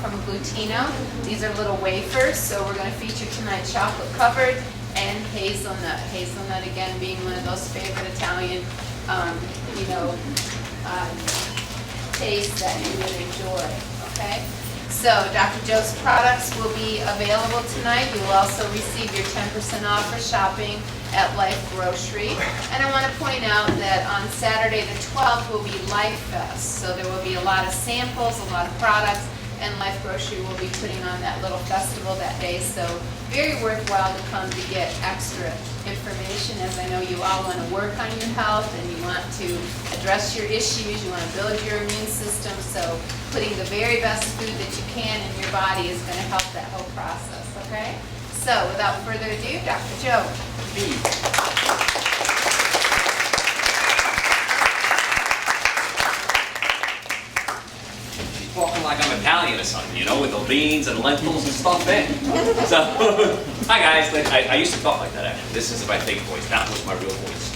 from Glutino. These are little wafers, so we're going to feature tonight chocolate covered and hazelnut. Hazelnut, again, being one of those favorite Italian, tastes that you would enjoy, okay? So Dr. Joe's products will be available tonight. You will also receive your 10% off for shopping at Life Grocery. And I want to point out that on Saturday the 12th will be Life Fest. So there will be a lot of samples, a lot of products, and Life Grocery will be putting on that little festival that day. So very worthwhile to come to get extra information, as I know you all want to work on your health and you want to address your issues, you want to build your immune system. So putting the very best food that you can in your body is going to help that whole process, okay? So without further ado, Dr. Joe. Talking like I'm Italian or something, you know, with the beans and lentils and stuff in. So, hi guys. I used to talk like that actually. This is my fake voice. That was my real voice.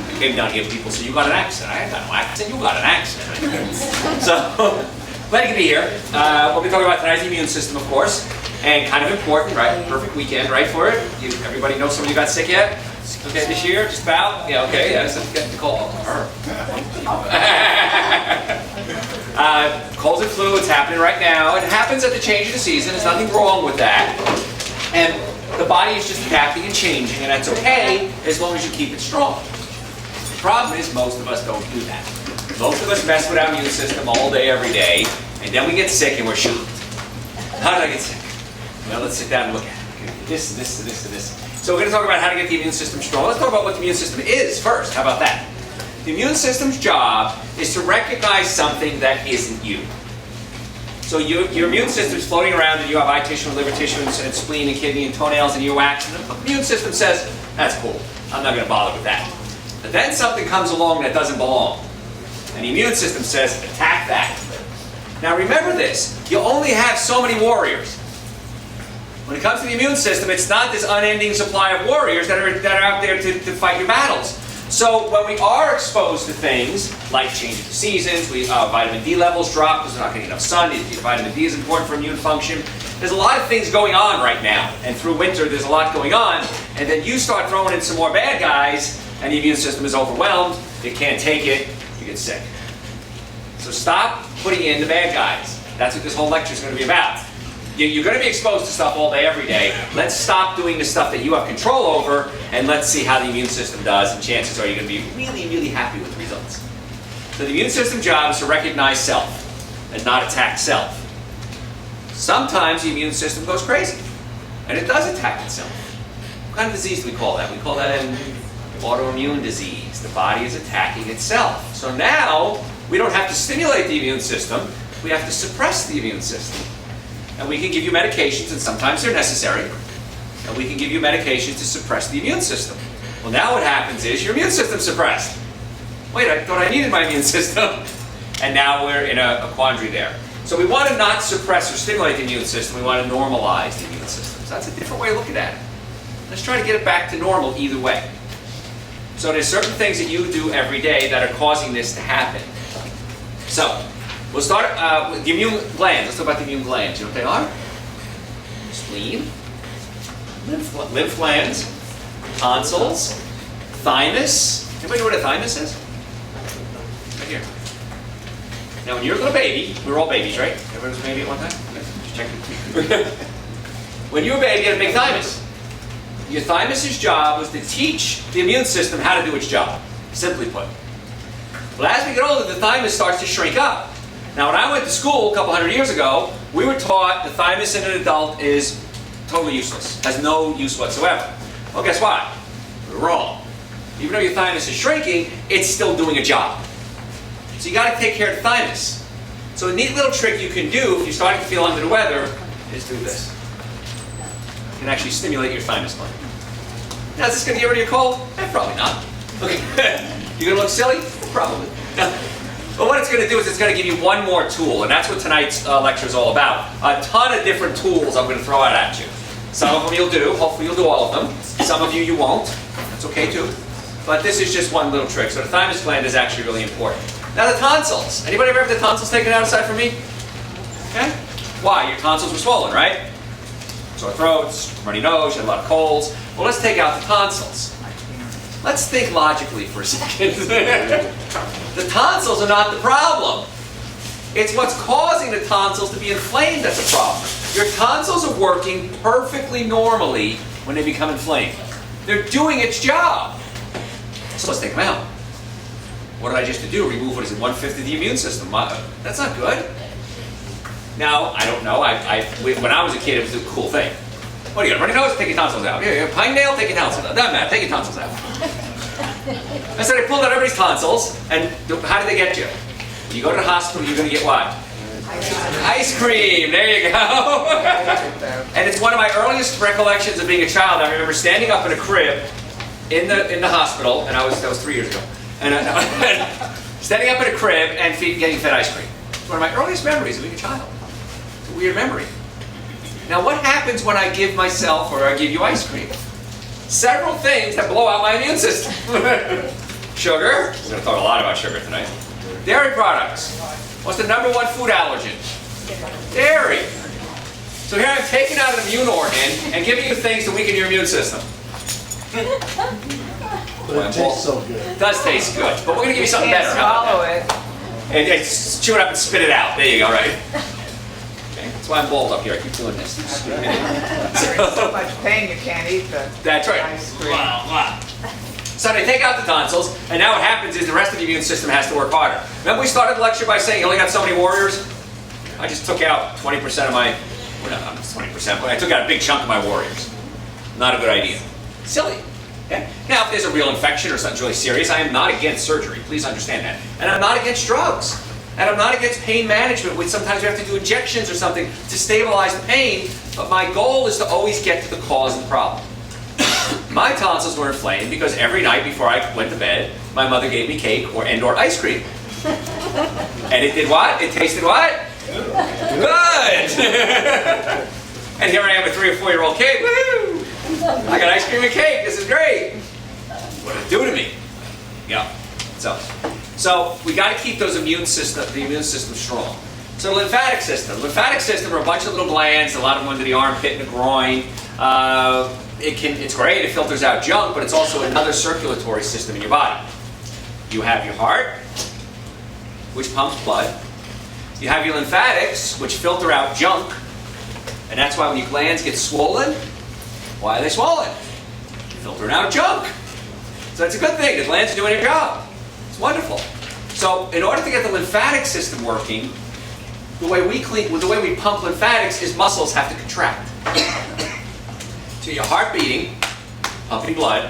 I came down here, people say, you got an accent. I got no accent. You got an accent. So, glad to be here. We'll be talking about tonight's immune system, of course. And kind of important, right? Perfect weekend, right, for it? Everybody know somebody got sick yet? Okay, this year? Just about? Yeah, okay. Yeah, so get the call. Colds and flu, it's happening right now. It happens at the change of the season. There's nothing wrong with that. And the body is just adapting and changing, and that's okay as long as you keep it strong. The problem is most of us don't do that. Most of us mess with our immune system all day, every day, and then we get sick and we're shocked. How did I get sick? Well, let's sit down and look at it. This, and this. So we're going to talk about how to get the immune system strong. Let's talk about what the immune system is first. How about that? The immune system's job is to recognize something that isn't you. So your immune system is floating around and you have eye tissue and liver tissue and spleen and kidney and toenails and earwax. And the immune system says, that's cool. I'm not going to bother with that. But then something comes along that doesn't belong. And the immune system says, attack that. Now remember this. You only have so many warriors. When it comes to the immune system, it's not this unending supply of warriors that are out there to fight your battles. So when we are exposed to things like change of the seasons, vitamin D levels drop because we're not getting enough sun. Vitamin D is important for immune function. There's a lot of things going on right now. And through winter, there's a lot going on. And then you start throwing in some more bad guys, and the immune system is overwhelmed. It can't take it. You get sick. So stop putting in the bad guys. That's what this whole lecture is going to be about. You're going to be exposed to stuff all day, every day. Let's stop doing the stuff that you have control over, and let's see how the immune system does, and chances are you're going to be really, really happy with the results. So the immune system job is to recognize self and not attack self. Sometimes the immune system goes crazy, and it does attack itself. What kind of disease do we call that? We call that an autoimmune disease. The body is attacking itself. So now, we don't have to stimulate the immune system, we have to suppress the immune system. And we can give you medications, and sometimes they're necessary. And we can give you medications to suppress the immune system. Well, now what happens is your immune system's suppressed. Wait, I thought I needed my immune system. And now we're in a quandary there. So we want to not suppress or stimulate the immune system. We want to normalize the immune system. So that's a different way of looking at it. Let's try to get it back to normal either way. So there's certain things that you do every day that are causing this to happen. So we'll start with the immune glands. Let's talk about the immune glands. You know what they are? Spleen, lymph glands, tonsils, thymus. Anybody know what a thymus is? Right here. Now, when you're a little baby, we were all babies, right? Everybody was a baby at one time? Just checking. When you were a baby, you had a big thymus. Your thymus's job was to teach the immune system how to do its job, simply put. Well, as we get older, the thymus starts to shrink up. Now, when I went to school a couple hundred years ago, we were taught the thymus in an adult is totally useless, has no use whatsoever. Well, guess what? We're wrong. Even though your thymus is shrinking, it's still doing a job. So you got to take care of the thymus. So a neat little trick you can do if you're starting to feel under the weather is do this. You can actually stimulate your thymus gland. Now, is this going to get rid of your cold? Probably not. Okay. You're going to look silly? Probably. But what it's going to do is it's going to give you one more tool, and that's what tonight's lecture is all about. A ton of different tools I'm going to throw out at you. Some of them you'll do. Hopefully you'll do all of them. Some of you won't. That's okay too. But this is just one little trick. So the thymus gland is actually really important. Now the tonsils. Anybody ever have the tonsils taken out aside from me? Okay? Why? Your tonsils were swollen, right? Sore throats, runny nose, you had a lot of colds. Well, let's take out the tonsils. Let's think logically for a second. The tonsils are not the problem. It's what's causing the tonsils to be inflamed that's a problem. Your tonsils are working perfectly normally when they become inflamed. They're doing its job. So let's take them out. What did I just do? Remove, what is it, 1/5 of the immune system? That's not good. Now, I don't know. When I was a kid, it was a cool thing. What do you got? Runny nose? Take your tonsils out. Yeah, pine nail? Take your tonsils out. Doesn't matter. Take your tonsils out. I said I pulled out everybody's tonsils, and how did they get you? You go to the hospital, you're going to get what? Ice cream. There you go. And it's one of my earliest recollections of being a child. I remember standing up in a crib in the hospital, and that was 3 years ago. And standing up in a crib and getting fed ice cream. It's one of my earliest memories of being a child. It's a weird memory. Now, what happens when I give myself or I give you ice cream? Several things that blow out my immune system. Sugar. We're going to talk a lot about sugar tonight. Dairy products. What's the #1 food allergen? Dairy. So here I'm taking out an immune organ and giving you things to weaken your immune system. But it tastes so good. It does taste good, but we're going to give you something better. Swallow it. And chew it up and spit it out. There you go, right? Okay. That's why I'm bald up here. I keep doing this. You're in so much pain you can't eat the That's right. ice cream. Wow. So they take out the tonsils, and now what happens is the rest of the immune system has to work harder. Remember we started the lecture by saying you only got so many warriors? I just took out 20% of my, well, not 20%, but I took out a big chunk of my warriors. Not a good idea. Silly. Okay? Now, if there's a real infection or something really serious, I am not against surgery. Please understand that. And I'm not against drugs. And I'm not against pain management, which sometimes we have to do injections or something to stabilize the pain. But my goal is to always get to the cause of the problem. My tonsils were inflamed because every night before I went to bed, my mother gave me cake or ice cream. And it did what? It tasted what? Good! And here I am, a 3 or 4-year-old kid. Woo! I got ice cream and cake. This is great. What did it do to me? Yeah. So we got to keep the immune system strong. So lymphatic system. Lymphatic system are a bunch of little glands, a lot of them under the armpit and the groin. It's great, it filters out junk, but it's also another circulatory system in your body. You have your heart, which pumps blood. You have your lymphatics, which filter out junk. And that's why when your glands get swollen, why are they swollen? Filtering out junk. So that's a good thing, the glands are doing their job. It's wonderful. So in order to get the lymphatic system working, the way we pump lymphatics is muscles have to contract. So your heart beating, pumping blood,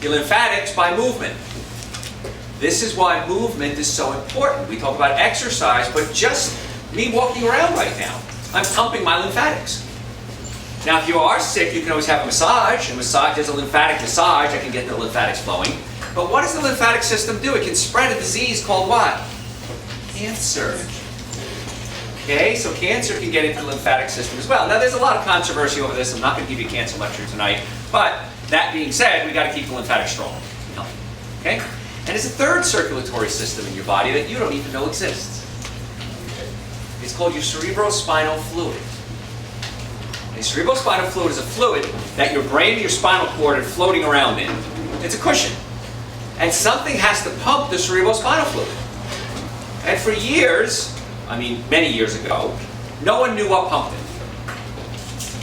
your lymphatics by movement. This is why movement is so important. We talk about exercise, but just me walking around right now, I'm pumping my lymphatics. Now if you are sick, you can always have a massage. There's a lymphatic massage, I can get the lymphatics flowing. But what does the lymphatic system do? It can spread a disease called what? Cancer. Okay, so cancer can get into the lymphatic system as well. Now there's a lot of controversy over this. I'm not going to give you a cancer lecture tonight. But that being said, we got to keep the lymphatic strong. Okay? And there's a third circulatory system in your body that you don't even know exists. It's called your cerebrospinal fluid. And cerebrospinal fluid is a fluid that your brain and your spinal cord are floating around in. It's a cushion. And something has to pump the cerebrospinal fluid. And for years, many years ago, no one knew what pumped it.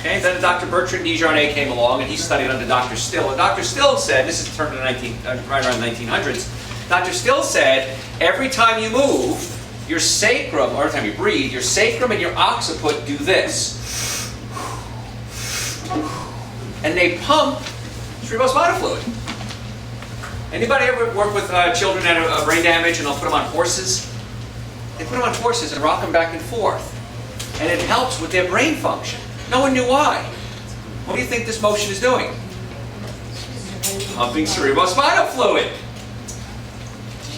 Okay, then Dr. Bertrand Desjardins came along and he studied under Dr. Still. And Dr. Still said, this is turned in right around the 1900s, Dr. Still said, every time you move, your sacrum, or every time you breathe, your sacrum and your occiput do this. And they pump cerebrospinal fluid. Anybody ever work with children that have brain damage and they'll put them on horses? They put them on horses and rock them back and forth. And it helps with their brain function. No one knew why. What do you think this motion is doing? Pumping cerebrospinal fluid.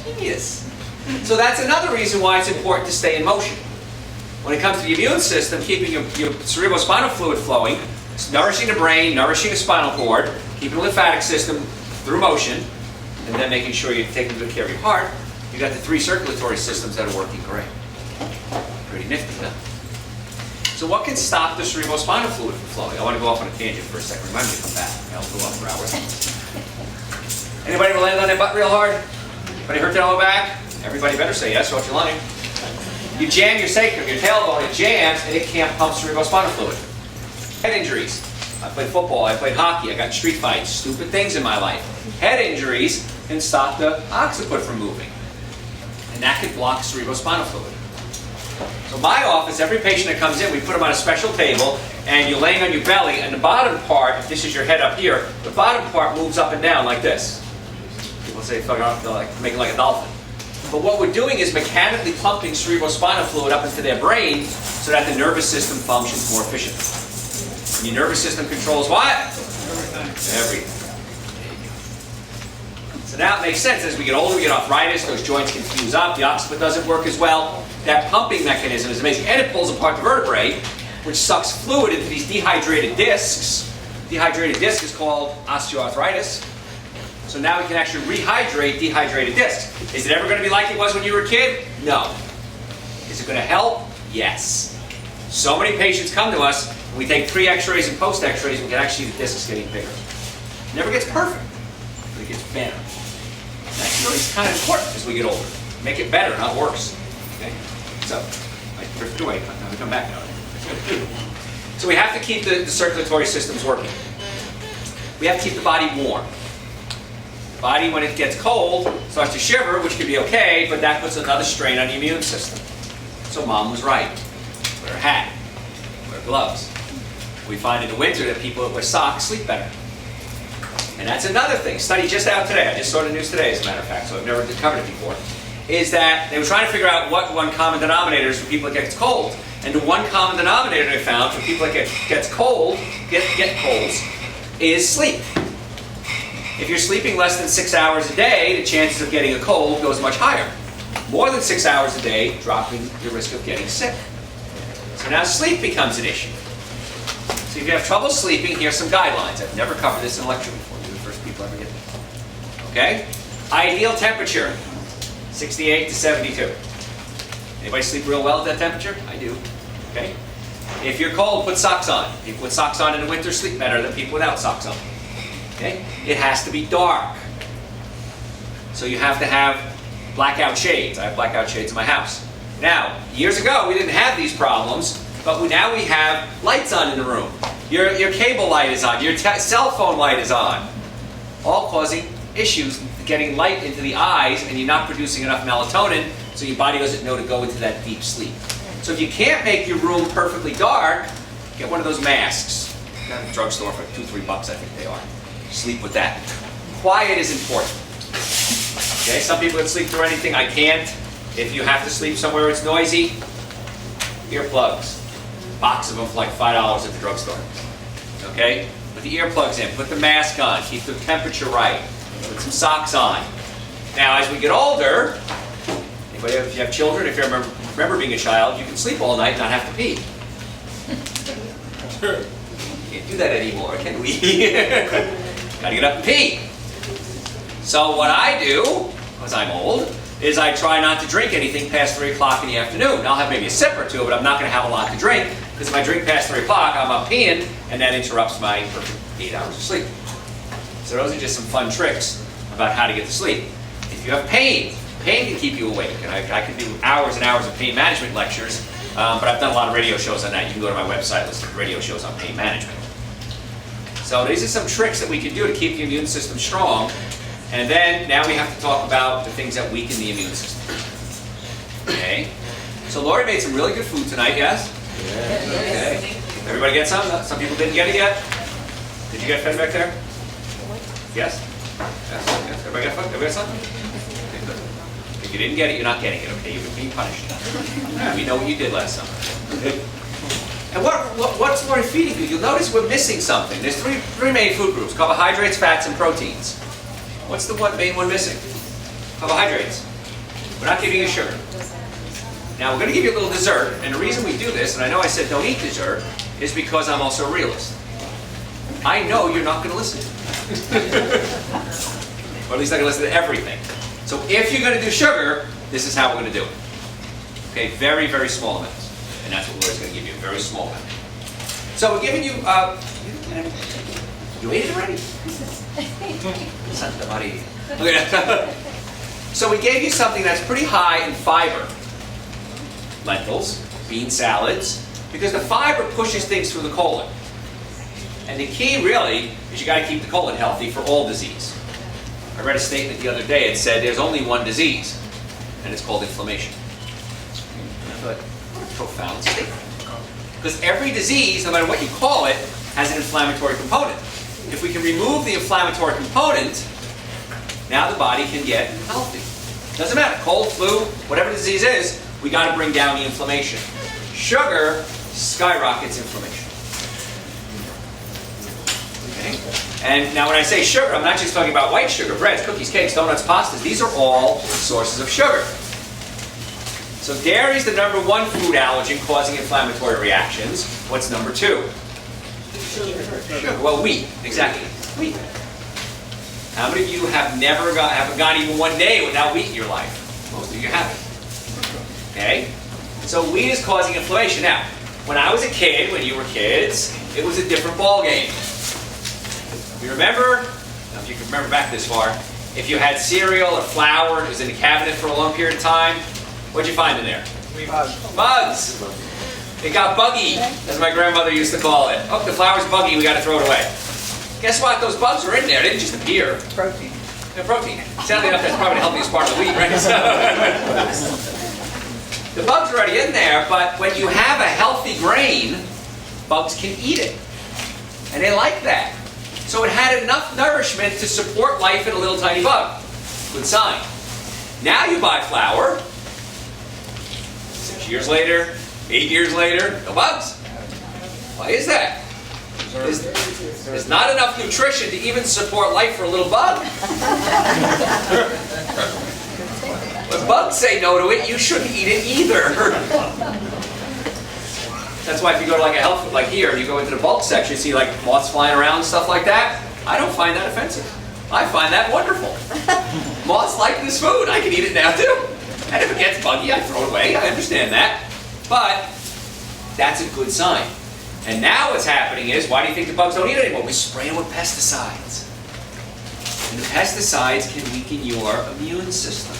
Genius. So that's another reason why it's important to stay in motion. When it comes to the immune system, keeping your cerebrospinal fluid flowing, nourishing the brain, nourishing the spinal cord, keeping the lymphatic system through motion, and then making sure you're taking good care of your heart, you got the 3 circulatory systems that are working great. Pretty nifty, huh? So what can stop the cerebrospinal fluid from flowing? I want to go off on a tangent for a second. Remind me to come back. I'll go on for hours. Anybody ever landed on their butt real hard? Anybody hurt their lower back? Everybody better say yes, or else you're lying. You jam your sacrum, your tailbone, it jams, and it can't pump cerebrospinal fluid. Head injuries. I played football, I played hockey, I got in street fights, stupid things in my life. Head injuries can stop the occiput from moving. And that could block cerebrospinal fluid. So my office, every patient that comes in, we put them on a special table, and you're laying on your belly, and the bottom part, if this is your head up here, the bottom part moves up and down like this. People say, like, make it like a dolphin. But what we're doing is mechanically pumping cerebrospinal fluid up into their brain so that the nervous system functions more efficiently. And your nervous system controls what? Everything. So now it makes sense. As we get older, we get arthritis, those joints can fuse up, the occiput doesn't work as well. That pumping mechanism is amazing. And it pulls apart the vertebrae, which sucks fluid into these dehydrated discs. Dehydrated disc is called osteoarthritis. So now we can actually rehydrate dehydrated discs. Is it ever going to be like it was when you were a kid? No. Is it going to help? Yes. So many patients come to us, and we take pre-x-rays and post-x-rays, we can actually see the discs getting bigger. It never gets perfect, but it gets better. And that's really kind of important as we get older. Make it better, not worse. Okay? So, I drifted away. Now we come back now. So we have to keep the circulatory systems working. We have to keep the body warm. The body, when it gets cold, starts to shiver, which can be okay, but that puts another strain on the immune system. So mom was right. Wear a hat. Wear gloves. We find in the winter that people that wear socks sleep better. And that's another thing. Study just out today. I just saw the news today, as a matter of fact, so I've never covered it before. Is that they were trying to figure out what one common denominator is for people that gets cold. And the one common denominator they found for people that get colds is sleep. If you're sleeping less than 6 hours a day, the chances of getting a cold goes much higher. More than 6 hours a day, dropping your risk of getting sick. So now sleep becomes an issue. So if you have trouble sleeping, here's some guidelines. I've never covered this in a lecture before. You're the first people ever get this. Okay? Ideal temperature, 68 to 72. Anybody sleep real well at that temperature? I do. Okay? If you're cold, put socks on. People with socks on in the winter sleep better than people without socks on. Okay? It has to be dark. So you have to have blackout shades. I have blackout shades in my house. Now, years ago, we didn't have these problems, but now we have lights on in the room. Your cable light is on. Your cell phone light is on. All causing issues getting light into the eyes, and you're not producing enough melatonin, so your body doesn't know to go into that deep sleep. So if you can't make your room perfectly dark, get one of those masks. At the drugstore for $2-3, I think they are. Sleep with that. Quiet is important. Okay, some people can sleep through anything. I can't. If you have to sleep somewhere it's noisy, earplugs. Box of them for like $5 at the drugstore. Okay? Put the earplugs in. Put the mask on. Keep the temperature right. Put some socks on. Now, as we get older, anybody, if you have children, if you remember being a child, you can sleep all night and not have to pee. Can't do that anymore, can we? Gotta get up and pee. So what I do, because I'm old, is I try not to drink anything past 3 o'clock in the afternoon. I'll have maybe a sip or two, but I'm not going to have a lot to drink, because if I drink past 3 o'clock, I'm up peeing, and that interrupts my perfect 8 hours of sleep. So those are just some fun tricks about how to get to sleep. If you have pain can keep you awake, and I could do hours and hours of pain management lectures, but I've done a lot of radio shows on that. You can go to my website, listen to radio shows on pain management. So these are some tricks that we can do to keep the immune system strong. And then, now we have to talk about the things that weaken the immune system. Okay? So Lori made some really good food tonight, yes? Okay. Everybody get some? Some people didn't get it yet? Did you get fed back there? Yes? Yes. Everybody got fed? Everybody got some? Okay, good. If you didn't get it, you're not getting it, okay? You're being punished. We know what you did last summer. And what's Lori feeding you? You'll notice we're missing something. There's three main food groups: carbohydrates, fats, and proteins. What's the main one missing? Carbohydrates. We're not giving you sugar. Now, we're going to give you a little dessert, and the reason we do this, and I know I said don't eat dessert, is because I'm also a realist. I know you're not going to listen to me. Or at least not going to listen to everything. So if you're going to do sugar, this is how we're going to do it. Okay, very, very small amounts. And that's what Laura's going to give you, a very small amount. So we're giving you, you ate it already? Santa Maria. Okay. So we gave you something that's pretty high in fiber. Lentils, bean salads, because the fiber pushes things through the colon. And the key really is you got to keep the colon healthy for all disease. I read a statement the other day. It said there's only one disease, and it's called inflammation. And I thought, what a profound statement. Because every disease, no matter what you call it, has an inflammatory component. If we can remove the inflammatory component, now the body can get healthy. Doesn't matter, cold, flu, whatever the disease is, we got to bring down the inflammation. Sugar skyrockets inflammation. Okay? And now when I say sugar, I'm not just talking about white sugar, breads, cookies, cakes, donuts, pastas. These are all sources of sugar. So dairy is the #1 food allergen causing inflammatory reactions. What's number 2? Sugar. Well, wheat, exactly. Wheat. How many of you haven't gone even one day without wheat in your life? Most of you haven't. Okay? So wheat is causing inflammation. Now, when I was a kid, when you were kids, it was a different ball game. You remember, if you can remember back this far, if you had cereal or flour and it was in the cabinet for a long period of time, what'd you find in there? Bugs. It got buggy, as my grandmother used to call it. Oh, the flour's buggy, we got to throw it away. Guess what? Those bugs were in there. They didn't just appear. Protein. They're protein. Sadly enough, that's probably the healthiest part of the wheat, right? The bugs are already in there, but when you have a healthy grain, bugs can eat it. And they like that. So it had enough nourishment to support life in a little tiny bug. Good sign. Now you buy flour. 6 years later, 8 years later, no bugs. Why is that? There's not enough nutrition to even support life for a little bug. When bugs say no to it, you shouldn't eat it either. That's why if you go to like a health food, like here, you go into the bulk section, you see like moths flying around and stuff like that. I don't find that offensive. I find that wonderful. Moths like this food. I can eat it now too. And if it gets buggy, I throw it away. I understand that. But that's a good sign. And now what's happening is, why do you think the bugs don't eat it anymore? We spray them with pesticides. And the pesticides can weaken your immune system.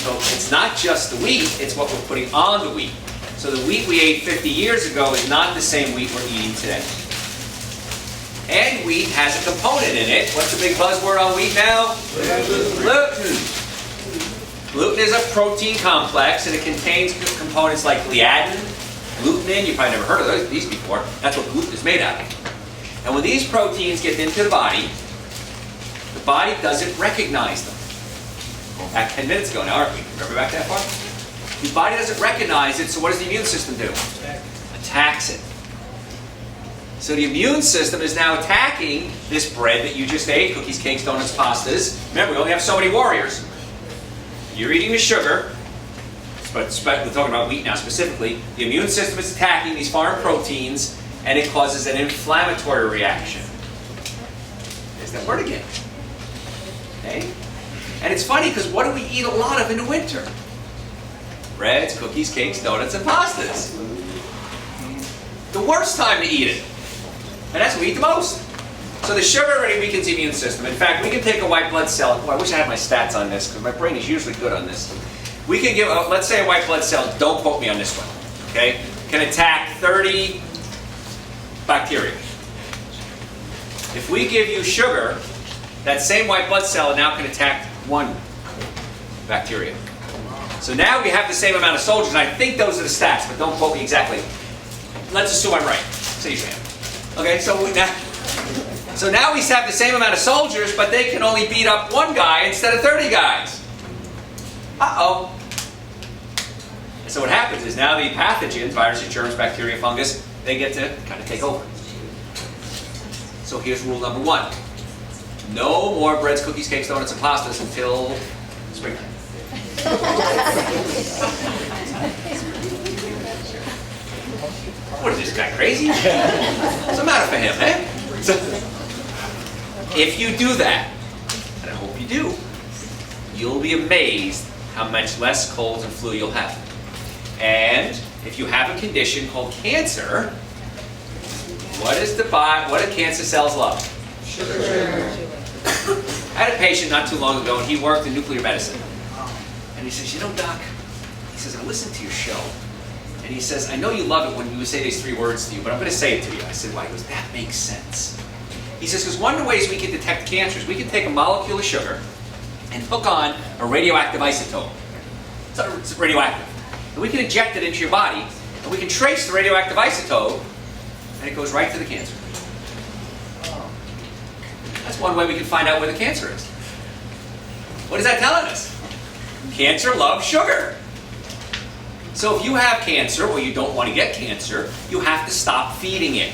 So it's not just the wheat, it's what we're putting on the wheat. So the wheat we ate 50 years ago is not the same wheat we're eating today. And wheat has a component in it. What's the big buzzword on wheat now? Gluten. Gluten is a protein complex, and it contains components like gliadin, glutenin. You've probably never heard of these before. That's what gluten is made out of. And when these proteins get into the body doesn't recognize them. Going back 10 minutes ago now, aren't we? Remember back that far? The body doesn't recognize it, so what does the immune system do? Attacks it. So the immune system is now attacking this bread that you just ate, cookies, cakes, donuts, pastas. Remember, we only have so many warriors. You're eating the sugar, but we're talking about wheat now specifically. The immune system is attacking these foreign proteins, and it causes an inflammatory reaction. There's that word again. Okay? And it's funny, because what do we eat a lot of in the winter? Breads, cookies, cakes, donuts, and pastas. The worst time to eat it. And that's what we eat the most. So the sugar already weakens the immune system. In fact, we can take a white blood cell. Boy, I wish I had my stats on this, because my brain is usually good on this. We can give, let's say a white blood cell, don't quote me on this one, okay, can attack 30 bacteria. If we give you sugar, that same white blood cell now can attack 1 bacteria. So now we have the same amount of soldiers, and I think those are the stats, but don't quote me exactly. Let's assume I'm right. Say you am. Okay, so now we have the same amount of soldiers, but they can only beat up 1 guy instead of 30 guys. Uh-oh. And so what happens is now the pathogens, viruses, germs, bacteria, fungus, they get to kind of take over. So here's rule number 1. No more breads, cookies, cakes, donuts, and pastas until springtime. What is this guy, crazy? What's the matter for him, eh? So, if you do that, and I hope you do, you'll be amazed how much less colds and flu you'll have. And if if you have a condition called cancer, what do cancer cells love? Sugar. I had a patient not too long ago, and he worked in nuclear medicine. And he says, you know, Doc, he says, I listened to your show. And he says, I know you love it when we say these 3 words to you, but I'm going to say it to you. I said, why? He goes, that makes sense. He says, because one of the ways we can detect cancer is we can take a molecule of sugar and hook on a radioactive isotope. It's radioactive. And we can inject it into your body, and we can trace the radioactive isotope, and it goes right to the cancer. That's one way we can find out where the cancer is. What is that telling us? Cancer loves sugar. So if you have cancer, or you don't want to get cancer, you have to stop feeding it.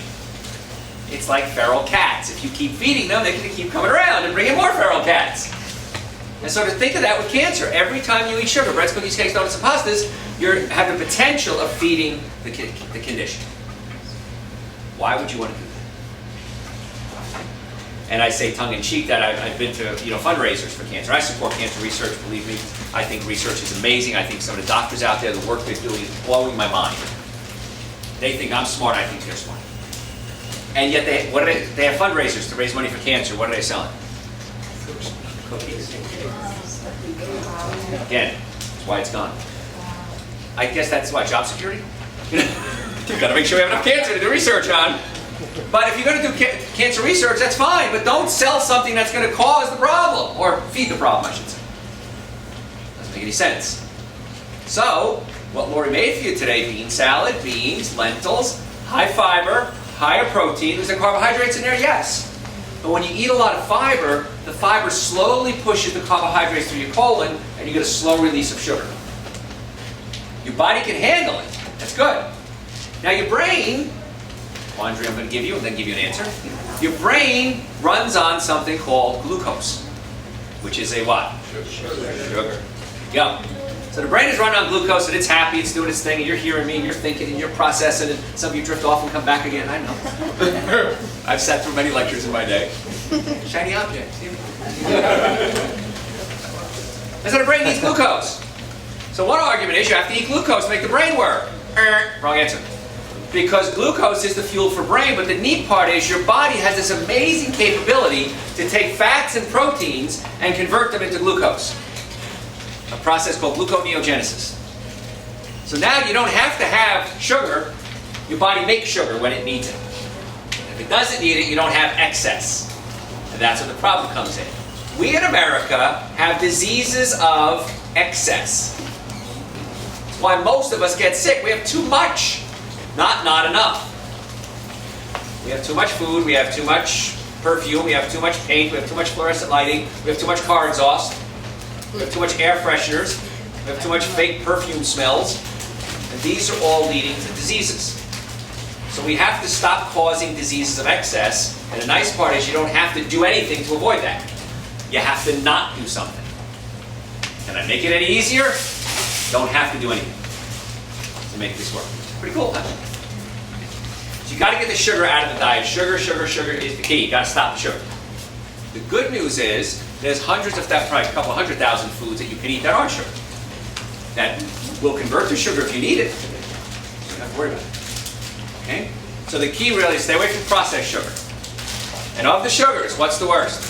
It's like feral cats. If you keep feeding them, they're going to keep coming around and bringing more feral cats. And so to think of that with cancer, every time you eat sugar, breads, cookies, cakes, donuts, and pastas, you have the potential of feeding the condition. Why would you want to do that? And I say tongue-in-cheek that I've been to fundraisers for cancer. I support cancer research, believe me. I think research is amazing. I think some of the doctors out there, the work they're doing is blowing my mind. They think I'm smart, I think they're smart. And yet they have fundraisers to raise money for cancer. What are they selling? Cookies. Again, that's why it's gone. I guess that's why, job security? You've got to make sure we have enough cancer to do research on. But if you're going to do cancer research, that's fine. But don't sell something that's going to cause the problem, or feed the problem, I should say. Doesn't make any sense. So, what Lori made for you today, bean salad, beans, lentils, high fiber, higher protein. Is there carbohydrates in there? Yes. But when you eat a lot of fiber, the fiber slowly pushes the carbohydrates through your colon, and you get a slow release of sugar. Your body can handle it. That's good. Now your brain, quandary I'm going to give you, and then give you an answer. Your brain runs on something called glucose, which is a what? Sugar. Yep. So the brain is running on glucose, and it's happy, it's doing its thing, and you're hearing me, and you're thinking, and you're processing, and some of you drift off and come back again. I know. I've sat through many lectures in my day. Shiny object. And so the brain needs glucose. So one argument is you have to eat glucose to make the brain work. Wrong answer. Because glucose is the fuel for brain, but the neat part is your body has this amazing capability to take fats and proteins and convert them into glucose. A process called gluconeogenesis. So now you don't have to have sugar. Your body makes sugar when it needs it. If it doesn't need it, you don't have excess. And that's where the problem comes in. We in America have diseases of excess. That's why most of us get sick. We have too much, not enough. We have too much food, we have too much perfume, we have too much paint, we have too much fluorescent lighting, we have too much car exhaust. We have too much air fresheners. We have too much fake perfume smells. And these are all leading to diseases. So we have to stop causing diseases of excess. And the nice part is you don't have to do anything to avoid that. You have to not do something. Can I make it any easier? Don't have to do anything to make this work. Pretty cool, huh? So you got to get the sugar out of the diet. Sugar is the key. You got to stop the sugar. The good news is there's hundreds of that, probably a couple 100,000 foods that you can eat that aren't sugar. That will convert to sugar if you need it. You don't have to worry about it. Okay? So the key really is stay away from processed sugar. And of the sugars, what's the worst?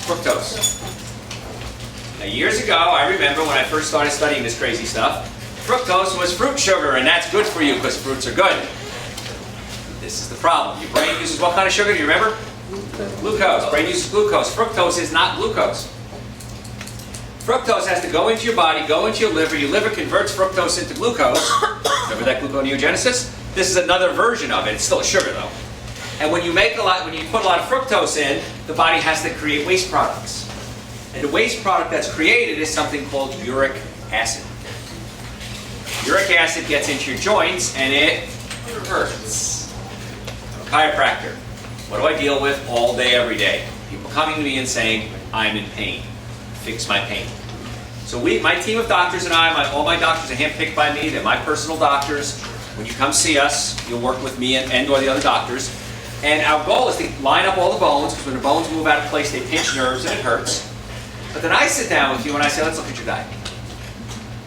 Fructose. Now years ago, I remember when I first started studying this crazy stuff, fructose was fruit sugar, and that's good for you because fruits are good. This is the problem. Your brain uses what kind of sugar? Do you remember? Glucose. Brain uses glucose. Fructose is not glucose. Fructose has to go into your body, go into your liver. Your liver converts fructose into glucose. Remember that gluconeogenesis? This is another version of it. It's still a sugar though. And when you put a lot of fructose in, the body has to create waste products. And the waste product that's created is something called uric acid. Uric acid gets into your joints and it hurts. I'm a chiropractor. What do I deal with all day, every day? People coming to me and saying, I'm in pain. Fix my pain. So my team of doctors and all my doctors are handpicked by me. They're my personal doctors. When you come see us, you'll work with me and or the other doctors. And our goal is to line up all the bones, because when the bones move out of place, they pinch nerves and it hurts. But then I sit down with you and I say, let's look at your diet.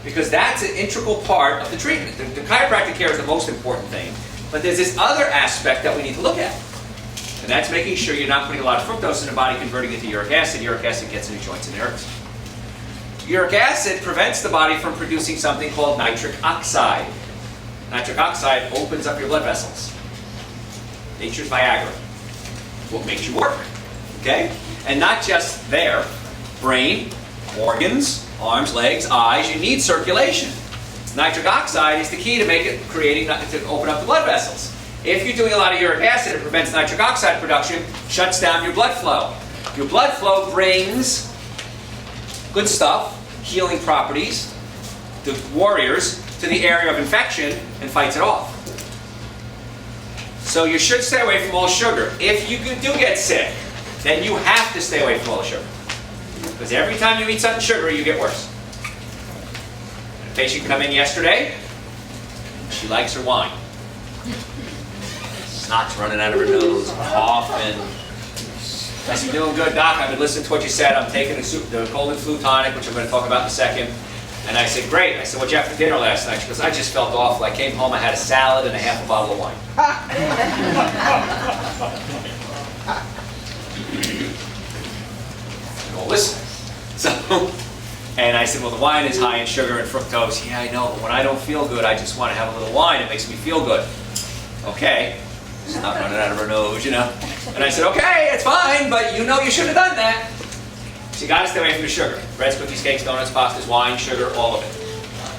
because that's an integral part of the treatment. The chiropractic care is the most important thing, but there's this other aspect that we need to look at. And that's making sure you're not putting a lot of fructose in the body, converting it to uric acid. Uric acid gets into joints and nerves. Uric acid prevents the body from producing something called nitric oxide. Nitric oxide opens up your blood vessels. Nature's Viagra. What makes you work, okay? And not just there. Brain, organs, arms, legs, eyes, you need circulation. Nitric oxide is the key to to open up the blood vessels. If you're doing a lot of uric acid, it prevents nitric oxide production, shuts down your blood flow. Your blood flow brings good stuff, healing properties, the warriors, to the area of infection and fights it off. So you should stay away from all sugar. If you do get sick, then you have to stay away from all the sugar. Because every time you eat something sugary, you get worse. A patient came in yesterday. She likes her wine. Snot's running out of her nose, coughing. I said, doing good, Doc. I've been listening to what you said. I'm taking the cold and flu tonic, which I'm going to talk about in a second. And I said, great. I said, what'd you have for dinner last night? She goes, I just felt awful. I came home, I had a salad and a half a bottle of wine. Well, listen. So, and I said, well, the wine is high in sugar and fructose. Yeah, I know, but when I don't feel good, I just want to have a little wine. It makes me feel good. Okay. She's not running out of her nose, you know. And I said, okay, it's fine, but you know you shouldn't have done that. So you got to stay away from the sugar. Breads, cookies, cakes, donuts, pastas, wine, sugar, all of it.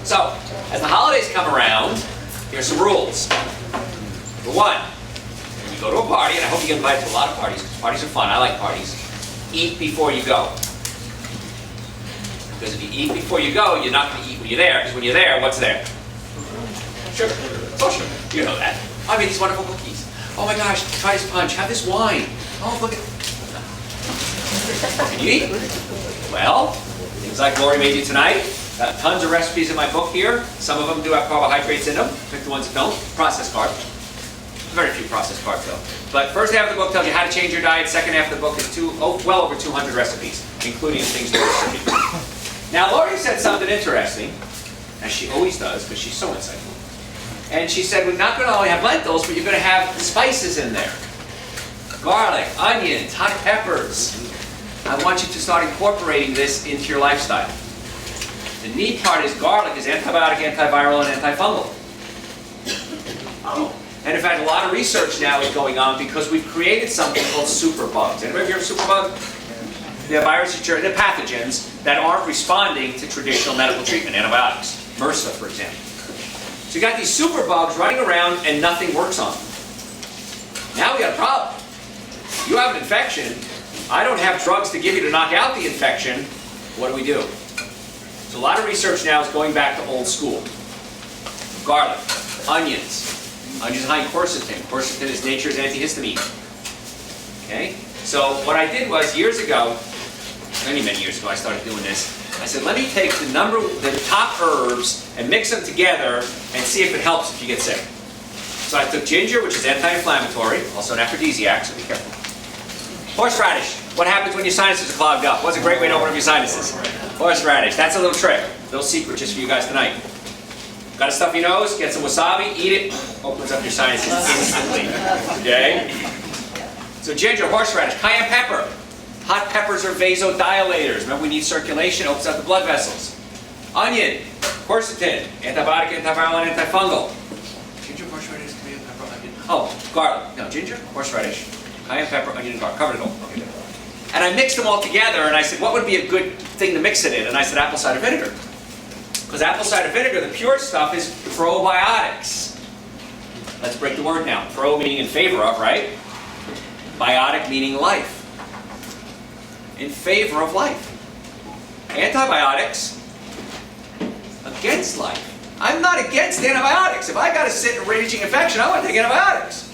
So, as the holidays come around, here's some rules. Number one, when you go to a party, and I hope you get invited to a lot of parties, because parties are fun, I like parties, eat before you go. Because if you eat before you go, you're not going to eat when you're there, because when you're there, what's there? Sugar. It's all sugar. You know that. I made these wonderful cookies. Oh my gosh, try this punch, have this wine. Oh, look at Can you eat? Well, things like Lori made you tonight. Got tons of recipes in my book here. Some of them do have carbohydrates in them. Pick the ones that don't. Processed carbs. Very few processed carbs though. But first half of the book tells you how to change your diet. Second half of the book is well over 200 recipes, including things to distribute. Now Lori said something interesting, as she always does, because she's so insightful. And she said, we're not going to only have lentils, but you're going to have spices in there. Garlic, onions, hot peppers. I want you to start incorporating this into your lifestyle. The neat part is garlic is antibiotic, antiviral, and antifungal. And in fact, a lot of research now is going on because we've created something called superbugs. Anybody heard of superbug? They're viruses, they're pathogens that aren't responding to traditional medical treatment, antibiotics. MRSA, for example. So you got these superbugs running around and nothing works on them. Now we got a problem. You have an infection. I don't have drugs to give you to knock out the infection. What do? So a lot of research now is going back to old school. Garlic, onions. Onions are high in quercetin. Quercetin is nature's antihistamine. Okay? So what I did was years ago, many years ago I started doing this. I said, let me take the top herbs and mix them together and see if it helps if you get sick. So I took ginger, which is anti-inflammatory, also an aphrodisiac, so be careful. Horseradish. What happens when your sinuses are clogged up? What's a great way to open up your sinuses? Horseradish. That's a little trick. Little secret just for you guys tonight. Got a stuffy nose? Get some wasabi, eat it, opens up your sinuses instantly. Okay? So ginger, horseradish, cayenne pepper. Hot peppers are vasodilators. Remember, we need circulation, opens up the blood vessels. Onion, quercetin, antibiotic, antiviral, and antifungal. Ginger, horseradish, cayenne pepper, onion. Oh, garlic. No, ginger, horseradish, cayenne pepper, onion, and garlic. Covered it all. Okay, good. And I mixed them all together, and I said, what would be a good thing to mix it in? And I said, apple cider vinegar. Because apple cider vinegar, the pure stuff, is probiotics. Let's break the word down. Pro meaning in favor of, right? Biotic meaning life. In favor of life. Antibiotics against life. I'm not against antibiotics. If I got a sick, raging infection, I want to take antibiotics.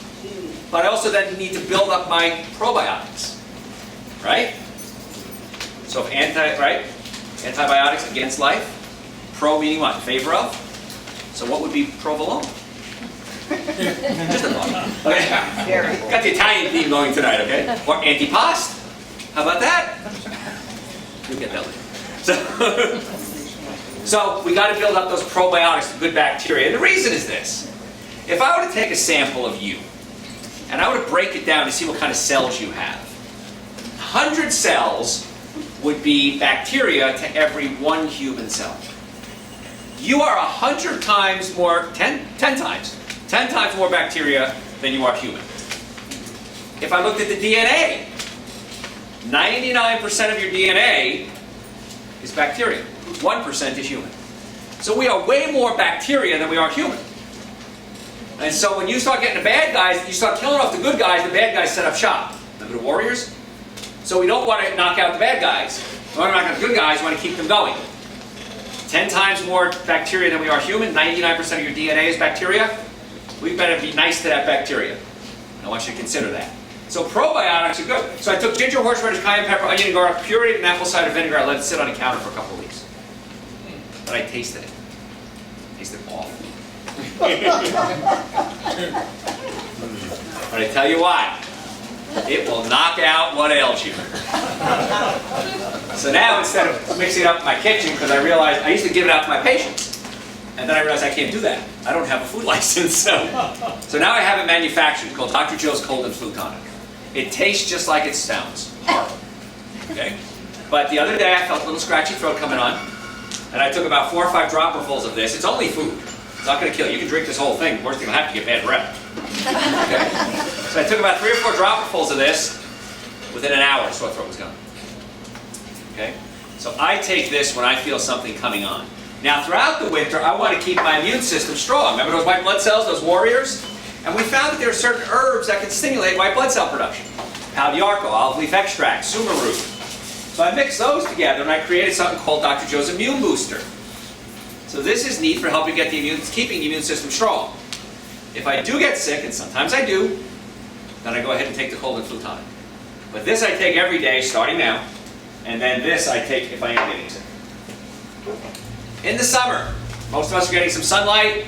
But I also then need to build up my probiotics. Right? So if antibiotics against life. Pro meaning what? In favor of? So what would be provolone? Just a thought. Okay. Got the Italian theme going tonight, okay? Or antipasto. How about that? You'll get that later. So, So we got to build up those probiotics, the good bacteria. And the reason is this. If I were to take a sample of you, and I were to break it down to see what kind of cells you have, 100 cells would be bacteria to every 1 human cell. You are 100 times more, 10 times more bacteria than you are human. If I looked at the DNA, 99% of your DNA is bacteria. 1% is human. So we are way more bacteria than we are human. And so when you start getting the bad guys, you start killing off the good guys, the bad guys set up shop. Remember the warriors? So we don't want to knock out the bad guys. We want to knock out the good guys, we want to keep them going. 10 times more bacteria than we are human, 99% of your DNA is bacteria. We better be nice to that bacteria. I want you to consider that. So probiotics are good. So I took ginger, horseradish, cayenne pepper, onion, and garlic, pureed in apple cider vinegar. I let it sit on the counter for a couple of weeks. But I tasted it. It tasted awful. But I tell you why. It will knock out what ails you. So now instead of mixing it up in my kitchen, because I realized I used to give it out to my patients. And then I realized I can't do that. I don't have a food license. So now I have it manufactured. It's called Dr. Joe's Cold and Flu Tonic. It tastes just like it sounds. Horrible. Okay? But the other day I felt a little scratchy throat coming on. And I took about 4 or 5 dropperfuls of this. It's only food. It's not going to kill you. You can drink this whole thing. Worst thing will happen, you get bad breath. Okay? So I took about 3 or 4 dropperfuls of this. Within an hour, sore throat was gone. Okay? So I take this when I feel something coming on. Now, throughout the winter, I want to keep my immune system strong. Remember those white blood cells, those warriors? And we found that there are certain herbs that can stimulate white blood cell production. Pau d'arco, olive leaf extract, suma root. So I mixed those together and I created something called Dr. Joe's Immune Booster. So this is neat for helping get keeping the immune system strong. If I do get sick, and sometimes I do, then I go ahead and take the cold and flu tonic. But this I take every day, starting now, and then this I take if I am getting sick. In the summer, most of us are getting some sunlight.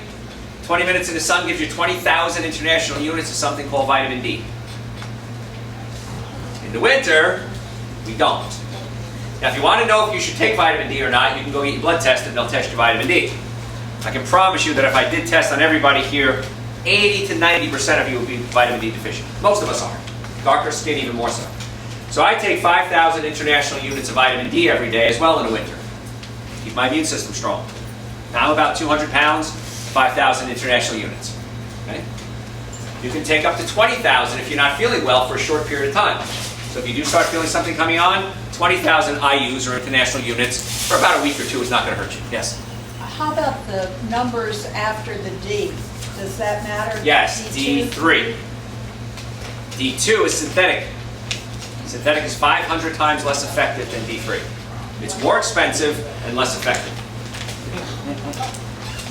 20 minutes in the sun gives you 20,000 international units of something called vitamin D. In the winter, we don't. Now, if you want to know if you should take vitamin D or not, you can go get a blood test and they'll test your vitamin D. I can promise you that if I did test on everybody here, 80 to 90% of you would be vitamin D deficient. Most of us are. Darker skin even more so. So I take 5,000 international units of vitamin D every day as well in the winter. Keep my immune system strong. Now I'm about 200 pounds, 5,000 international units. Okay? You can take up to 20,000 if you're not feeling well for a short period of time. So if you do start feeling something coming on, 20,000 IUs or international units for about a week or two is not going to hurt you. Yes? How about the numbers after the D? Does that matter? Yes, D2? D3. D2 is synthetic. Synthetic is 500 times less effective than D3. It's more expensive and less effective.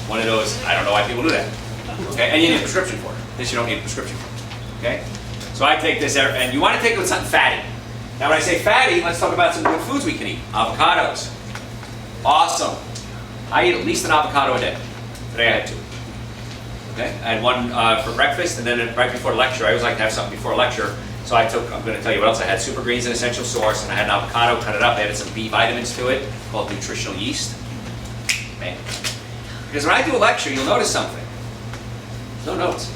One of those, I don't know why people do that. Okay, and you need a prescription for it. This you don't need a prescription for. Okay? So I take this, and you want to take it with something fatty. Now when I say fatty, let's talk about some good foods we can eat. Avocados. Awesome. I eat at least an avocado a day. Today I had 2. Okay? I had one for breakfast, and then right before lecture, I always like to have something before lecture. So I'm going to tell you what else I had. Super greens and essential source, and I had an avocado, cut it up, added some B vitamins to it, called nutritional yeast. Man. Because when I do a lecture, you'll notice something. There's no notes.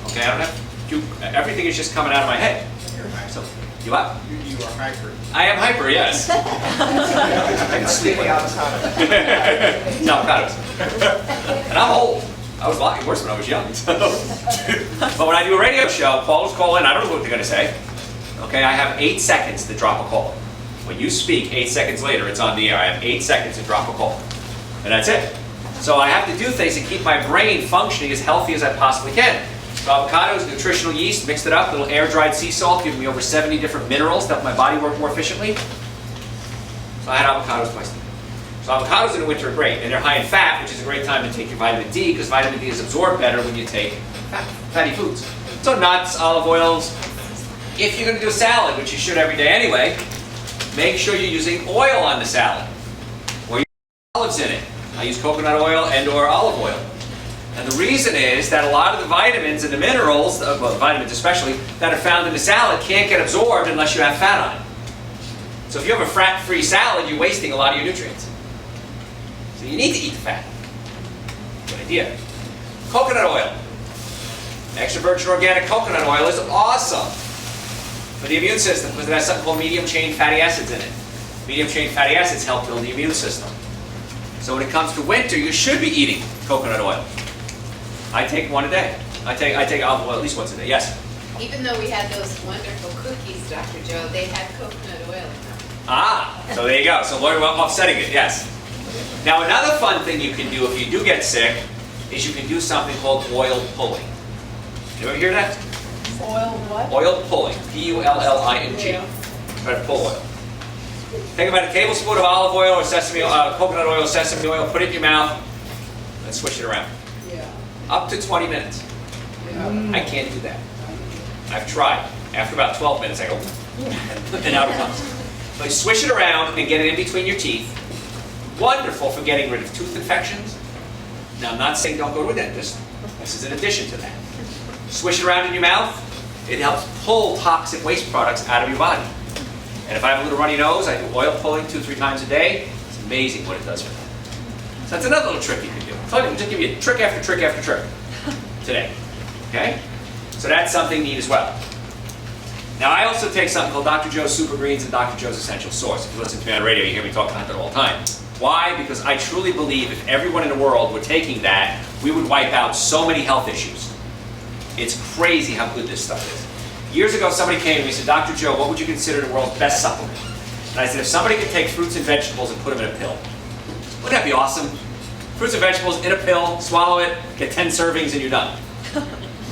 Okay, I don't have, everything is just coming out of my head. So, you what? You are hyper. I am hyper, yes. I can sleep with avocados. And I'm old. I was a lot worse when I was young. So. But when I do a radio show, callers call in, I don't know what they're going to say. Okay, I have 8 seconds to drop a call. When you speak, 8 seconds later, it's on the air. I have 8 seconds to drop a call. And that's it. So I have to do things to keep my brain functioning as healthy as I possibly can. So avocados, nutritional yeast, mixed it up, a little air-dried sea salt, giving me over 70 different minerals to help my body work more efficiently. So I had avocados twice a day. So avocados in the winter are great, and they're high in fat, which is a great time to take your vitamin D, because vitamin D is absorbed better when you take fatty foods. So nuts, olive oils. If you're going to do a salad, which you should every day anyway, make sure you're using oil on the salad, or you put olives in it. I use coconut oil and or olive oil. And the reason is that a lot of the vitamins and the minerals, well, the vitamins especially, that are found in the salad can't get absorbed unless you have fat on it. So if you have a fat-free salad, you're wasting a lot of your nutrients. So you need to eat the fat. Good idea. Coconut oil. Extra virgin organic coconut oil is awesome for the immune system because it has something called medium-chain fatty acids in it. Medium-chain fatty acids help build the immune system. So when it comes to winter, you should be eating coconut oil. I take one a day. I take olive oil at least once a day. Yes? Even though we had those wonderful cookies, Dr. Joe, they had coconut oil in them. Ah, so there you go. So we're offsetting it, yes. Now another fun thing you can do if you do get sick is you can do something called oil pulling. You ever hear that? Oil what? Oil pulling, P-U-L-L-I-N-G. Try to pull oil. Take about a tablespoon of olive oil or sesame oil, coconut oil, sesame oil, put it in your mouth, and swish it around. Yeah. Up to 20 minutes. I can't do that. I've tried. After about 12 minutes, I go, and out it comes. So you swish it around and get it in between your teeth. Wonderful for getting rid of tooth infections. Now, I'm not saying don't go to a dentist. This is in addition to that. Swish it around in your mouth. It helps pull toxic waste products out of your body. And if I have a little runny nose, I do oil pulling 2-3 times a day. It's amazing what it does for that. So that's another little trick you can do. I'm just give you trick after trick after trick today. Okay? So that's something neat as well. Now I also take something called Dr. Joe's Super Greens and Dr. Joe's Essential Source. If you listen to me on the radio, you hear me talk about that all the time. Why? Because I truly believe if everyone in the world were taking that, we would wipe out so many health issues. It's crazy how good this stuff is. Years ago, somebody came to me and said, Dr. Joe, what would you consider the world's best supplement? And I said, if somebody could take fruits and vegetables and put them in a pill, wouldn't that be awesome? Fruits and vegetables in a pill, swallow it, get 10 servings, and you're done.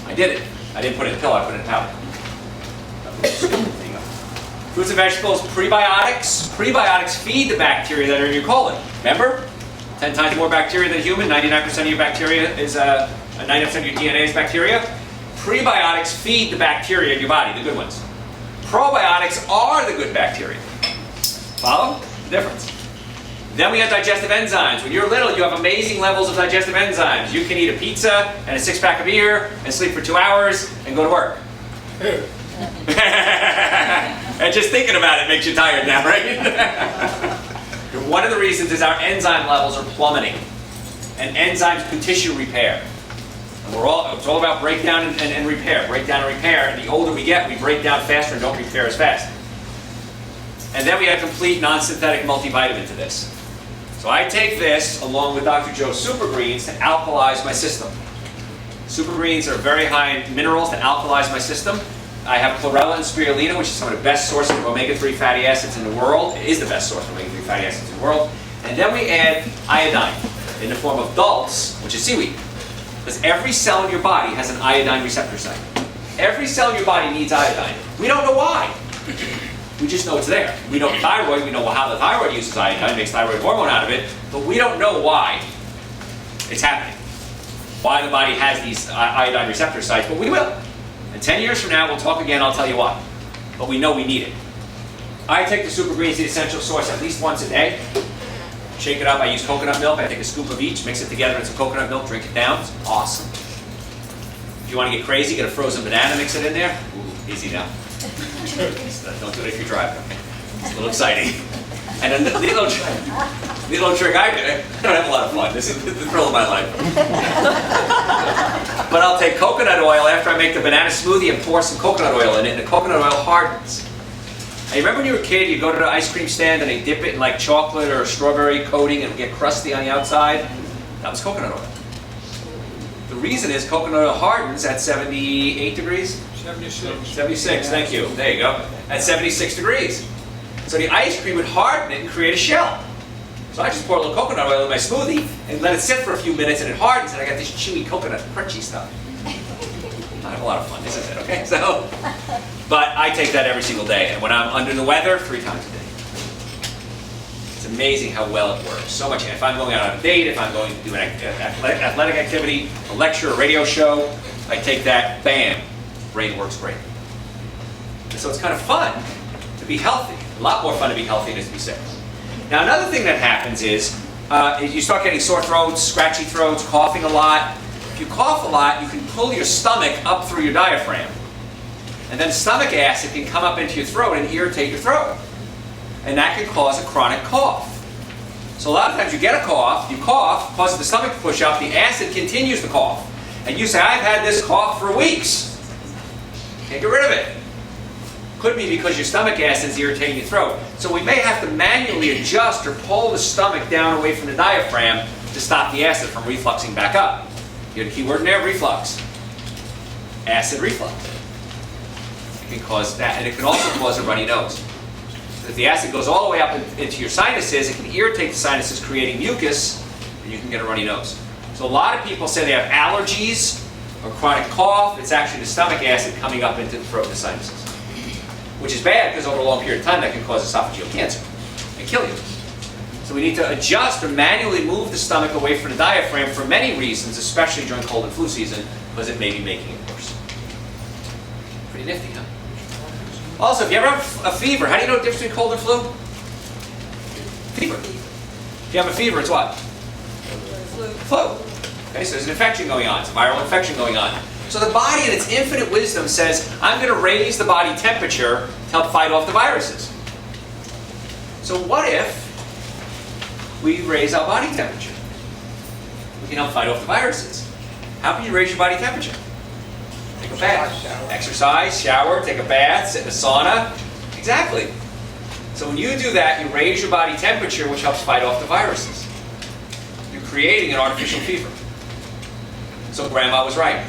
I did it. I didn't put it in a pill, I put it in powder. There you go. Fruits and vegetables, prebiotics. Prebiotics feed the bacteria that are in your colon. Remember? 10 times more bacteria than human. 99% of your bacteria is 90% of your DNA is bacteria. Prebiotics feed the bacteria in your body, the good ones. Probiotics are the good bacteria. Follow the difference? Then we have digestive enzymes. When you're little, you have amazing levels of digestive enzymes. You can eat a pizza and a 6-pack of beer and sleep for 2 hours and go to work. And just thinking about it makes you tired now, right? One of the reasons is our enzyme levels are plummeting. And enzymes do tissue repair. And it's all about breakdown and repair. Breakdown and repair. And the older we get, we break down faster and don't repair as fast. And then we add complete non-synthetic multivitamin to this. So I take this along with Dr. Joe's Super Greens to alkalize my system. Super Greens are very high in minerals to alkalize my system. I have chlorella and spirulina, which is some of the best sources of omega-3 fatty acids in the world. It is the best source of omega-3 fatty acids in the world. And then we add iodine in the form of dulse, which is seaweed. Because every cell in your body has an iodine receptor site. Every cell in your body needs iodine. We don't know why. We just know it's there. We know thyroid, we know how the thyroid uses iodine, makes thyroid hormone out of it, but we don't know why it's happening. Why the body has these iodine receptor sites, but we will. And 10 years from now, we'll talk again, I'll tell you why. But we know we need it. I take the Super Greens, the Essential Source, at least once a day. Shake it up, I use coconut milk, I take a scoop of each, mix it together in some coconut milk, drink it down, it's awesome. If you want to get crazy, get a frozen banana, mix it in there. Ooh, easy now. Don't do it if you're driving, okay? It's a little exciting. And then the little trick I do, I don't have a lot of fun. This is the thrill of my life. But I'll take coconut oil after I make the banana smoothie and pour some coconut oil in it, and the coconut oil hardens. Now, you remember when you were a kid, you go to the ice cream stand and they dip it in like chocolate or strawberry coating and get crusty on the outside? That was coconut oil. The reason is coconut oil hardens at 78 degrees? 76, thank you. There you go. At 76 degrees. So the ice cream would harden it and create a shell. So I just pour a little coconut oil in my smoothie and let it sit for a few minutes and it hardens and I got this chewy coconut crunchy stuff. I have a lot of fun, this is it, okay? So, but I take that every single day and when I'm under the weather, 3 times a day. It's amazing how well it works. So much. If I'm going out on a date, if I'm going to do an athletic activity, a lecture, a radio show, I take that, bam. Brain works great. And so it's kind of fun to be healthy. A lot more fun to be healthy than to be sick. Now another thing that happens is you start getting sore throats, scratchy throats, coughing a lot. If you cough a lot, you can pull your stomach up through your diaphragm. And then stomach acid can come up into your throat and irritate your throat. And that can cause a chronic cough. So a lot of times you get a cough, you cough, causes the stomach to push up, the acid continues the cough. And you say, I've had this cough for weeks. Can't get rid of it. Could be because your stomach acid is irritating your throat. So we may have to manually adjust or pull the stomach down away from the diaphragm to stop the acid from refluxing back up. You have a key word in there, reflux. Acid reflux. It can cause that, and it can also cause a runny nose. If the acid goes all the way up into your sinuses, it can irritate the sinuses, creating mucus, and you can get a runny nose. So a lot of people say they have allergies or chronic cough. It's actually the stomach acid coming up into the throat and the sinuses, which is bad because over a long period of time that can cause esophageal cancer and kill you. So we need to adjust or manually move the stomach away from the diaphragm for many reasons, especially during cold and flu season, because it may be making it worse. Pretty nifty, huh? Also, if you ever have a fever, how do you know the difference between cold and flu? Fever. If you have a fever, it's what? Flu. Okay, so there's an infection going on. It's a viral infection going on. So the body in its infinite wisdom says, I'm going to raise the body temperature to help fight off the viruses. So what if we raise our body temperature? We can help fight off the viruses. How can you raise your body temperature? Take a bath, exercise, shower, take a bath, sit in a sauna. Exactly. So when you do that, you raise your body temperature, which helps fight off the viruses. You're creating an artificial fever. So Grandma was right.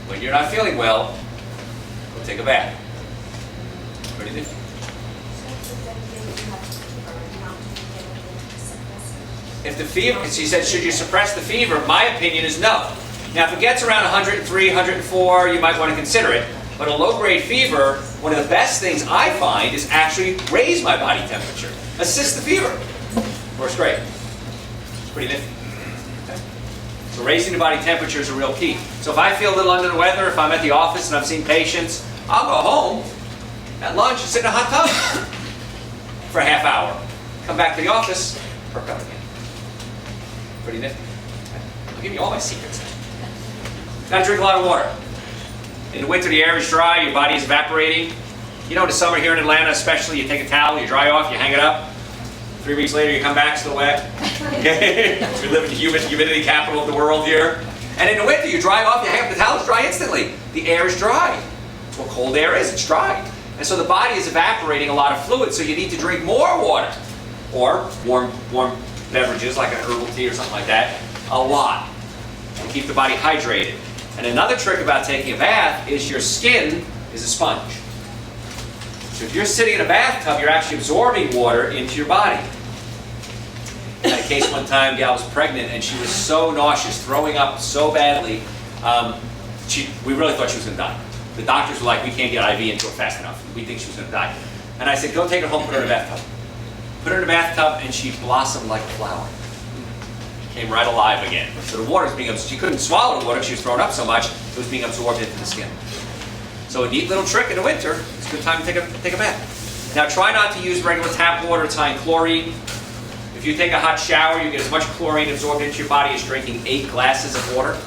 When you're not feeling well, go take a bath. Pretty nifty. If the fever, she said, should you suppress the fever? My opinion is no. Now, if it gets around 103, 104, you might want to consider it. But a low-grade fever, one of the best things I find is actually raise my body temperature. Assist the fever. Works great. It's pretty nifty. Okay. So raising the body temperature is a real key. So if I feel a little under the weather, if I'm at the office and I'm seeing patients, I'll go home at lunch and sit in a hot tub for a half hour. Come back to the office, perk up again. Pretty nifty. Okay. I'll give you all my secrets. Gotta drink a lot of water. In the winter, the air is dry, your body is evaporating. You know, in the summer here in Atlanta especially, you take a towel, you dry off, you hang it up. 3 weeks later, you come back still wet. We live in the humidity capital of the world here. And in the winter, you dry off, you hang up the towel, it's dry instantly. The air is dry. That's what cold air is, it's dry. And so the body is evaporating a lot of fluid, so you need to drink more water. Or warm beverages like an herbal tea or something like that, a lot, to keep the body hydrated. And another trick about taking a bath is your skin is a sponge. So if you're sitting in a bathtub, you're actually absorbing water into your body. I had a case one time, gal was pregnant and she was so nauseous, throwing up so badly, we really thought she was going to die. The doctors were like, we can't get IV into her fast enough. We think she was going to die. And I said, go take her home, put her in a bathtub. Put her in a bathtub and she blossomed like a flower. Came right alive again. So the water's being absorbed. She couldn't swallow the water, she was throwing up so much, it was being absorbed into the skin. So a neat little trick in the winter, it's a good time to take a bath. Now try not to use regular tap water, it's high in chlorine. If you take a hot shower, you get as much chlorine absorbed into your body as drinking 8 glasses of water.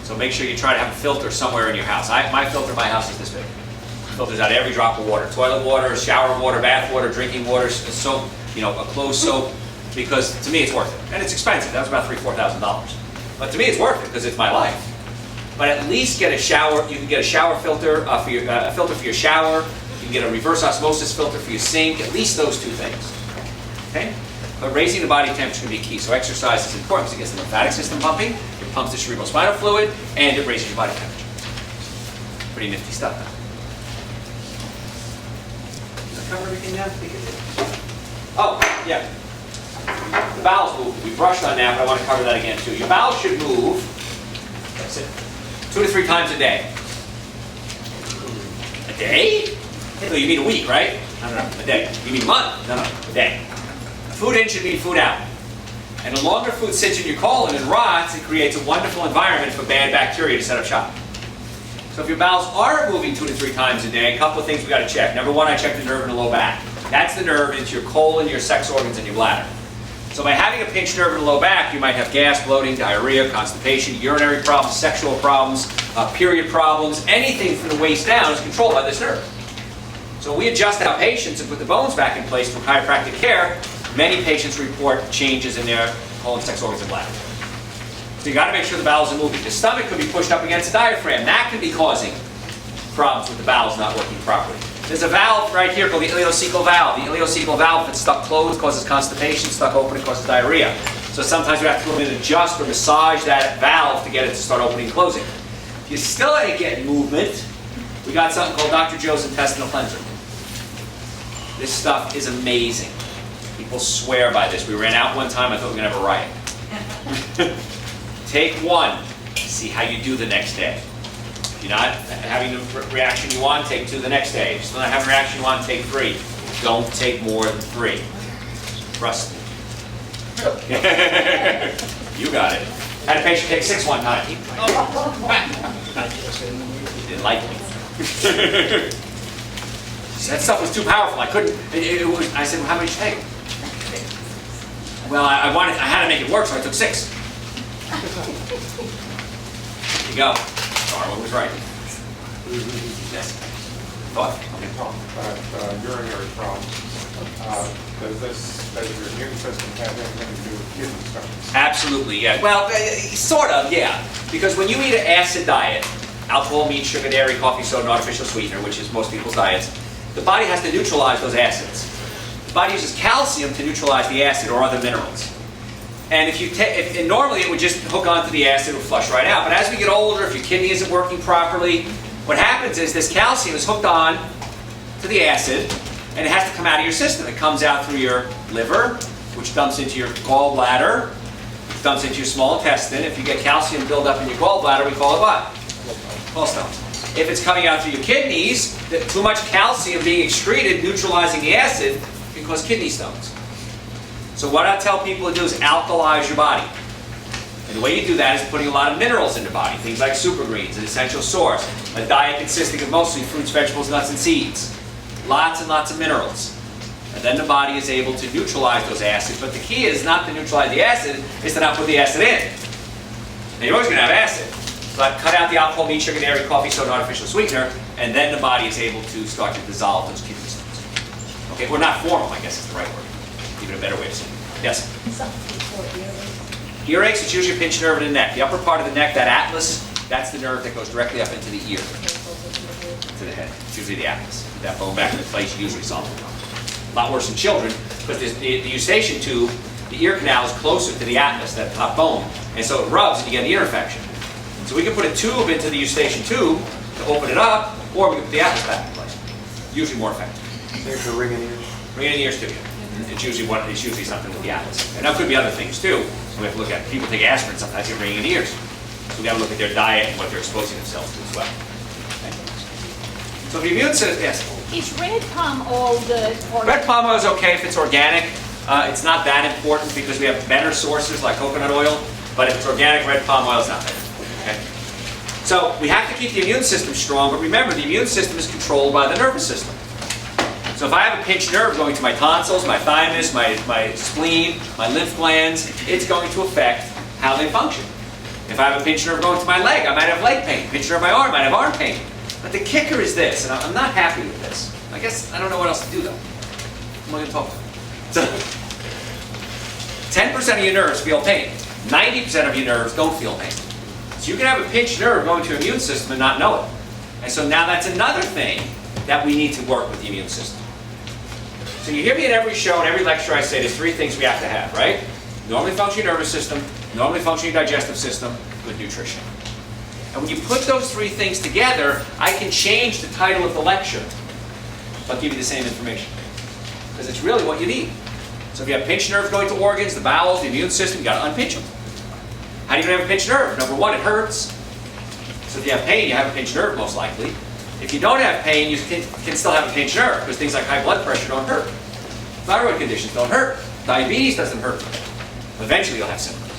So make sure you try to have a filter somewhere in your house. My filter in my house is this big. It filters out every drop of water. Toilet water, shower water, bath water, drinking water, soap, a clothes soap. Because to me it's worth it. And it's expensive, that was about $3,000 to $4,000. But to me it's worth it because it's my life. But at least get a shower, you can get a shower filter, a filter for your shower, you can get a reverse osmosis filter for your sink, at least those 2 things. Okay? But raising the body temperature can be key. So exercise is important because it gets the lymphatic system pumping, it pumps the cerebrospinal fluid, and it raises your body temperature. Pretty nifty stuff now. Did I cover everything now? Oh, yeah. The bowels move. We brushed on that, but I want to cover that again too. Your bowels should move, that's it, 2 to 3 times a day. A day? No, you mean a week, right? No, a day. You mean a month? No, a day. Food in should mean food out. And the longer food sits in your colon and rots, it creates a wonderful environment for bad bacteria to set up shop. So if your bowels are moving 2 to 3 times a day, a couple of things we got to check. Number 1, I check the nerve in the low back. That's the nerve into your colon, your sex organs, and your bladder. So by having a pinched nerve in the low back, you might have gas, bloating, diarrhea, constipation, urinary problems, sexual problems, period problems. Anything from the waist down is controlled by this nerve. So we adjust our patients and put the bones back in place for chiropractic care. many patients report changes in their colon, sex organs, and bladder. So you got to make sure the bowels are moving. The stomach could be pushed up against the diaphragm. That could be causing problems with the bowels not working properly. There's a valve right here called the ileocecal valve. The ileocecal valve, if it's stuck closed, causes constipation. Stuck open, it causes diarrhea. So sometimes we have to go in and adjust or massage that valve to get it to start opening and closing. If you still ain't getting movement, we got something called Dr. Joe's Intestinal Cleanser. This stuff is amazing. People swear by this. We ran out one time, I thought we were going to have a riot. Take one, see how you do the next day. If you're not having the reaction you want, take 2 the next day. If you're still not having the reaction you want, take 3. Don't take more than 3. Trust me. You got it. Had a patient take 6 one time. He didn't like me. That stuff was too powerful. I couldn't. I said, well, how many did you take? Well, I had to make it work, so I took 6. There you go. Darwin was right. Yes. Thought? Okay. Urinary problems. Does your immune system have anything to do with kidney stones? Absolutely, yeah. Well, sort of, yeah. Because when you eat an acid diet, alcohol, meat, sugar, dairy, coffee, soda, and artificial sweetener, which is most people's diets, the body has to neutralize those acids. The body uses calcium to neutralize the acid or other minerals. And if normally it would just hook onto the acid and flush right out. But as we get older, if your kidney isn't working properly, what happens is this calcium is hooked on to the acid, and it has to come out of your system. It comes out through your liver, which dumps into your gallbladder, which dumps into your small intestine. If you get calcium buildup in your gallbladder, we call it what? Gallstones. If it's coming out through your kidneys, too much calcium being excreted, neutralizing the acid, can cause kidney stones. So what I tell people to do is alkalize your body. And the way you do that is putting a lot of minerals in the body, things like super greens, an essential source, a diet consisting of mostly fruits, vegetables, nuts, and seeds. Lots and lots of minerals. And then the body is able to neutralize those acids. But the key is not to neutralize the acid, is to not put the acid in. Now you're always going to have acid. But cut out the alcohol, meat, sugar, dairy, coffee, soda, artificial sweetener, and then the body is able to start to dissolve those kidney stones. Okay, well, not form them, I guess is the right word. Even a better way of saying it. Yes? Earaches, it's usually a pinched nerve in the neck. The upper part of the neck, that atlas, that's the nerve that goes directly up into the ear, to the head. It's usually the atlas. That bone back in the place usually solves the problem. A lot worse in children, because the eustachian tube, the ear canal is closer to the atlas, that top bone, and so it rubs and you get the ear infection. So we can put a tube into the eustachian tube to open it up, or we can put the atlas back in place. Usually more effective. Same for ringing ears? Ringing ears too, yeah. It's usually something with the atlas. And that could be other things too. So we have to look at, people take aspirin, sometimes get ringing ears. So we got to look at their diet and what they're exposing themselves to as well. Okay. So the immune system, yes? Is red palm oil good? Red palm oil is okay if it's organic. It's not that important because we have better sources like coconut oil. But if it's organic, red palm oil is not better. Okay? So we have to keep the immune system strong, but remember the immune system is controlled by the nervous system. So if I have a pinched nerve going to my tonsils, my thymus, my spleen, my lymph glands, it's going to affect how they function. If I have a pinched nerve going to my leg, I might have leg pain. Pinched nerve in my arm, I might have arm pain. But the kicker is this, and I'm not happy with this. I guess I don't know what else to do though. I'm going to talk about it. So 10% of your nerves feel pain. 90% of your nerves don't feel pain. So you can have a pinched nerve going to your immune system and not know it. And so now that's another thing that we need to work with the immune system. So you hear me in every show and every lecture I say there's 3 things we have to have, right? Normally functioning nervous system, normally functioning digestive system, good nutrition. And when you put those 3 things together, I can change the title of the lecture, but give you the same information. Because it's really what you need. So if you have pinched nerves going to organs, the bowels, the immune system, you got to unpinch them. How do you have a pinched nerve? Number 1, it hurts. So if you have pain, you have a pinched nerve most likely. If you don't have pain, you can still have a pinched nerve because things like high blood pressure don't hurt. Thyroid conditions don't hurt. Diabetes doesn't hurt. Eventually you'll have symptoms.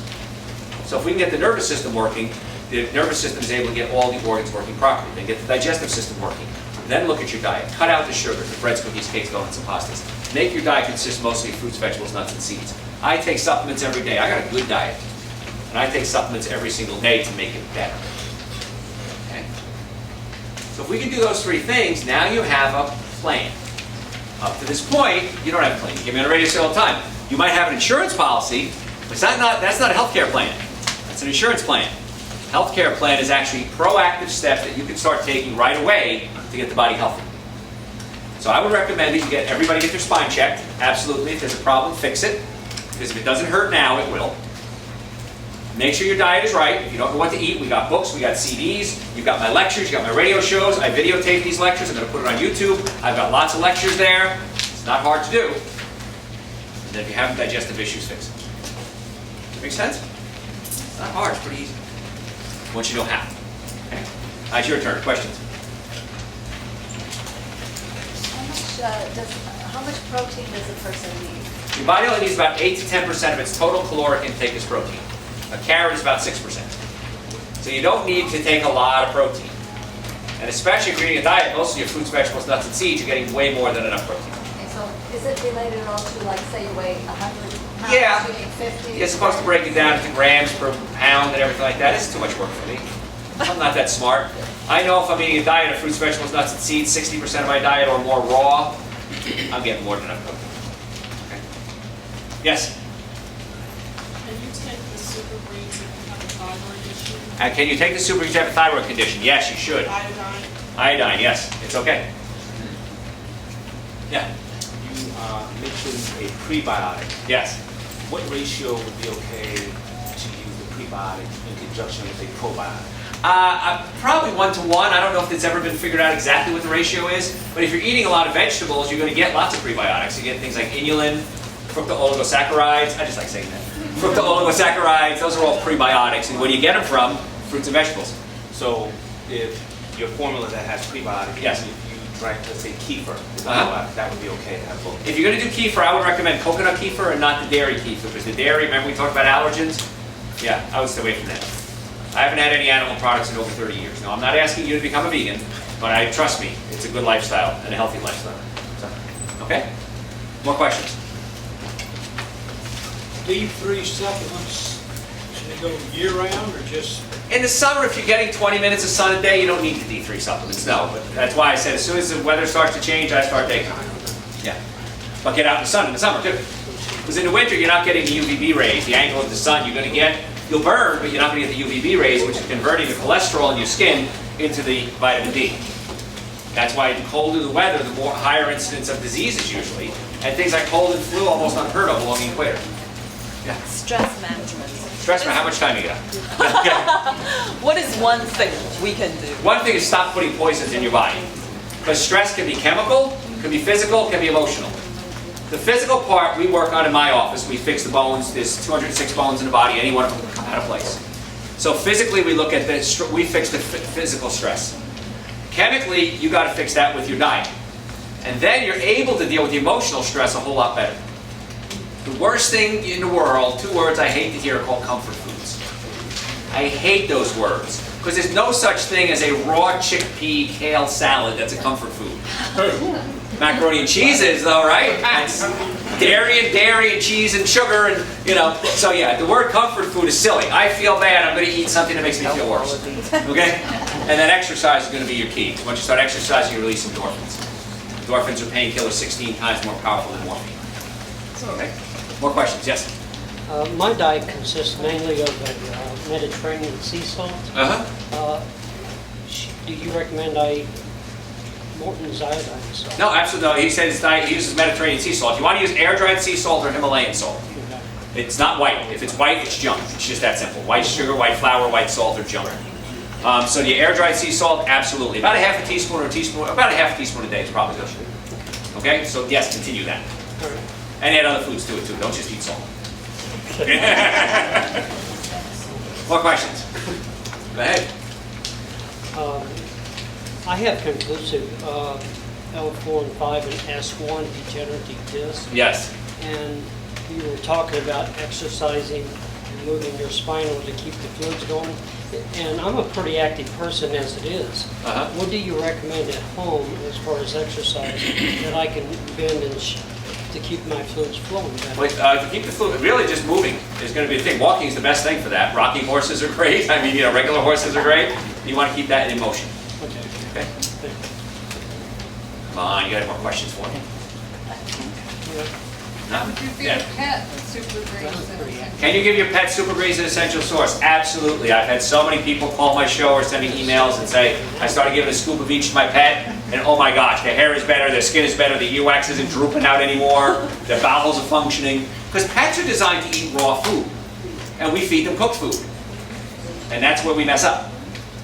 So if we can get the nervous system working, the nervous system is able to get all the organs working properly. Then get the digestive system working. Then look at your diet. Cut out the sugar, the breads, cookies, cakes, donuts, and pastas. Make your diet consist mostly of fruits, vegetables, nuts, and seeds. I take supplements every day. I got a good diet. And I take supplements every single day to make it better. Okay? So if we can do those 3 things, now you have a plan. Up to this point, you don't have a plan. You give me on the radio show all the time. You might have an insurance policy, but that's not a healthcare plan. That's an insurance plan. Healthcare plan is actually proactive steps that you can start taking right away to get the body healthy. So I would recommend that you get everybody get their spine checked. Absolutely. If there's a problem, fix it. Because if it doesn't hurt now, it will. Make sure your diet is right. If you don't know what to eat, we got books, we got CDs, you've got my lectures, you got my radio shows. I videotape these lectures. I'm going to put it on YouTube. I've got lots of lectures there. It's not hard to do. And then if you have digestive issues, fix it. Does that make sense? It's not hard. It's pretty easy. Once you know how. Okay. It's your turn. Questions? How much protein does a person need? Your body only needs about 8 to 10% of its total caloric intake is protein. A carrot is about 6%. So you don't need to take a lot of protein. And especially if you're eating a diet, most of your fruits, vegetables, nuts, and seeds, you're getting way more than enough protein. Okay, so is it related at all to, like, say you weigh 100 pounds, Yeah. you eat 50? You're supposed to break it down into grams per pound and everything like that. It's too much work for me. I'm not that smart. I know if I'm eating a diet of fruits, vegetables, nuts, and seeds, 60% of my diet or more raw, I'm getting more than enough protein. Okay. Yes? Can you take the super greens if you have a thyroid issue? Can you take the super if you have a thyroid condition? Yes, you should. Iodine? Iodine, yes. It's okay. Yeah. You mentioned a prebiotic. Yes. What ratio would be okay to use the prebiotic in conjunction with a probiotic? Probably 1 to 1. I don't know if it's ever been figured out exactly what the ratio is, but if you're eating a lot of vegetables, you're going to get lots of prebiotics. You get things like inulin, fructooligosaccharides. I just like saying that. Fructooligosaccharides, those are all prebiotics, and where do you get them from? Fruits and vegetables. So if your formula that has prebiotic, Yes. if you drank, let's say, kefir, that would be okay to have both. If you're going to do kefir, I would recommend coconut kefir and not the dairy kefir, because the dairy, remember we talked about allergens? Yeah, I would stay away from that. I haven't had any animal products in over 30 years. Now, I'm not asking you to become a vegan, but trust me, it's a good lifestyle and a healthy lifestyle. So, okay? More questions? D3 supplements, should they go year-round or just? In the summer, if you're getting 20 minutes of sun a day, you don't need the D3 supplements, no. But that's why I said as soon as the weather starts to change, I start taking them. Yeah. But get out in the sun in the summer, too. Because in the winter, you're not getting the UVB rays, the angle of the sun. You'll burn, but you're not going to get the UVB rays, which is converting the cholesterol in your skin into the vitamin D. That's why the colder the weather, the more higher incidence of diseases usually. And things like cold and flu almost unheard of along the equator. Yeah. Stress management. Stress, how much time you got? What is one thing we can do? One thing is stop putting poisons in your body. Because stress can be chemical, can be physical, can be emotional. The physical part we work on in my office. We fix the bones. There's 206 bones in the body. Any one of them can come out of place. So physically we look at we fix the physical stress. Chemically, you got to fix that with your diet. And then you're able to deal with the emotional stress a whole lot better. The worst thing in the world, 2 words I hate to hear, are called comfort foods. I hate those words. Because there's no such thing as a raw chickpea kale salad that's a comfort food. Macaroni and cheese is though, right? It's dairy and cheese and sugar and, So yeah, the word comfort food is silly. I feel bad, I'm going to eat something that makes me feel worse. Okay? And then exercise is going to be your key. Once you start exercising, you release endorphins. Endorphins are painkillers 16 times more powerful than morphine. Okay? More questions? Yes? My diet consists mainly of Mediterranean sea salt. Do you recommend I eat Morton's iodine salt? No, absolutely no. He said his diet, he uses Mediterranean sea salt. You want to use air-dried sea salt or Himalayan salt. It's not white. If it's white, it's junk. It's just that simple. White sugar, white flour, white salt are junk. So the air-dried sea salt, absolutely. About a half a teaspoon about a half a teaspoon a day is probably good. Okay? So yes, continue that. And add other foods to it too. Don't just eat salt. More questions? Go ahead. I have conclusive L4 and 5 and S1 degenerative disc. Yes. And you were talking about exercising and moving your spinal to keep the fluids going. And I'm a pretty active person as it is. What do you recommend at home as far as exercise that I can bend and to keep my fluids flowing better? To keep the fluid, really just moving is going to be the thing. Walking is the best thing for that. Rocking horses are great. I mean, regular horses are great. You want to keep that in motion. Okay? Come on, you got any more questions for me? No? Would you feed Yeah. a pet super greens? Can you give your pet Super Greens an essential source? Absolutely. I've had so many people call my show or send me emails and say, I started giving a scoop of each to my pet, and oh my gosh, their hair is better, their skin is better, the earwax isn't drooping out anymore, their bowels are functioning. Because pets are designed to eat raw food, and we feed them cooked food. And that's where we mess up.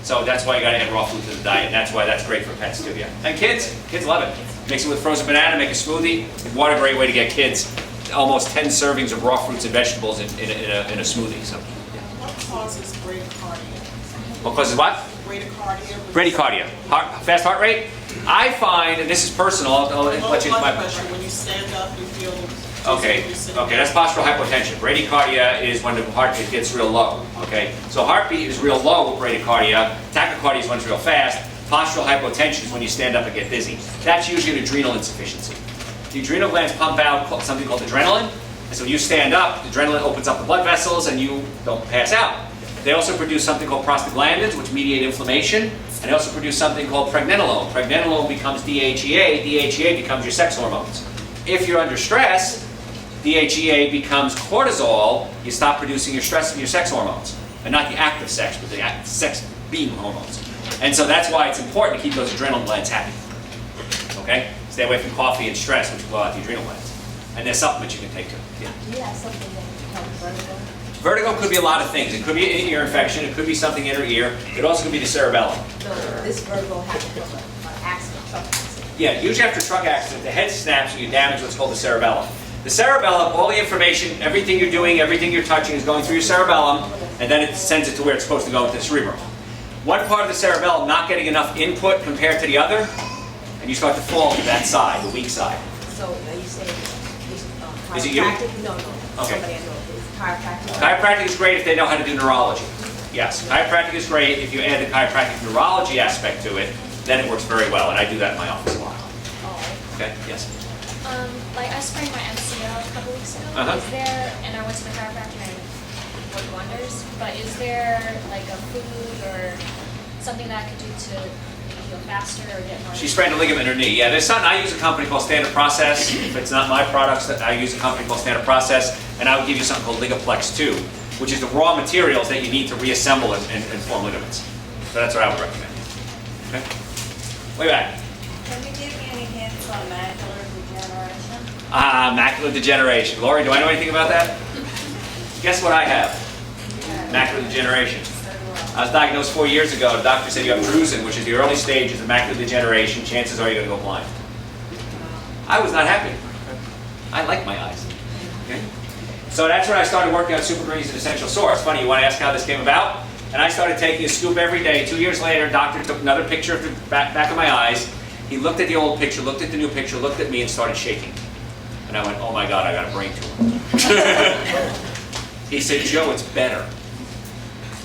So that's why you gotta add raw food to the diet, and that's why that's great for pets too, yeah. And kids love it. Mix it with frozen banana, make a smoothie. What a great way to get kids almost 10 servings of raw fruits and vegetables in a smoothie. So, What causes bradycardia? what causes what? Bradycardia? Bradycardia. Fast heart rate? I find, and this is personal, I'll let you Blood my pressure, when you stand up, you feel... Okay, that's postural hypotension. Bradycardia is when the heartbeat gets real low, okay? So heartbeat is real low with bradycardia, tachycardia is when it's real fast, postural hypotension is when you stand up and get dizzy. That's usually an adrenal insufficiency. The adrenal glands pump out something called adrenaline, and so when you stand up, the adrenaline opens up the blood vessels and you don't pass out. They also produce something called prostaglandins, which mediate inflammation, and they also produce something called pregnenolone. Pregnenolone becomes DHEA, DHEA becomes your sex hormones. If you're under stress, DHEA becomes cortisol, you stop producing your sex hormones. And not the act of sex, but the act of sex being hormones. And so that's why it's important to keep those adrenal glands happy. Okay? Stay away from coffee and stress, which blow out the adrenal glands. And there's supplements you can take too. Yeah. Do you have something that helps vertigo? Vertigo could be a lot of things. It could be an ear infection, it could be something in her ear, it also could be the cerebellum. So this vertigo happened from an accident, truck accident. Yeah, usually after a truck accident, the head snaps and you damage what's called the cerebellum. The cerebellum, all the information, everything you're doing, everything you're touching is going through your cerebellum, and then it sends it to where it's supposed to go, into the cerebrum. One part of the cerebellum not getting enough input compared to the other, and you start to fall to that side, the weak side. So you say Is it you? chiropractic? No. Okay. Somebody I know is chiropractic. Chiropractic is great if they know how to do neurology. Yes, chiropractic is great if you add the chiropractic neurology aspect to it, then it works very well, and I do that in my office a lot. Oh. Okay, yes? Like I sprained my MCL a couple weeks ago. Uh-huh. Is there, and I went to the chiropractor and it worked wonders, but is there like a food or something that I could do to make it heal faster or get more? She sprained a ligament in her knee. Yeah, there's something, I use a company called Standard Process. If it's not my products, I use a company called Standard Process, and I would give you something called Ligaplex 2, which is the raw materials that you need to reassemble and form ligaments. So that's what I would recommend. Okay? Way back. Can you give me any hints on macular degeneration? Macular degeneration. Lori, do I know anything about that? Guess what I have? Macular degeneration. I was diagnosed 4 years ago. The doctor said you have drusen, which is the early stages of macular degeneration. Chances are you're going to go blind. I was not happy. I like my eyes. Okay? So that's when I started working on Super Greens and Essential Source. Funny, you want to ask how this came about? And I started taking a scoop every day. 2 years later, doctor took another picture of the back of my eyes. He looked at the old picture, looked at the new picture, looked at me, and started shaking. And I went, oh my God, I got a brain tumor. He said, Joe, it's better.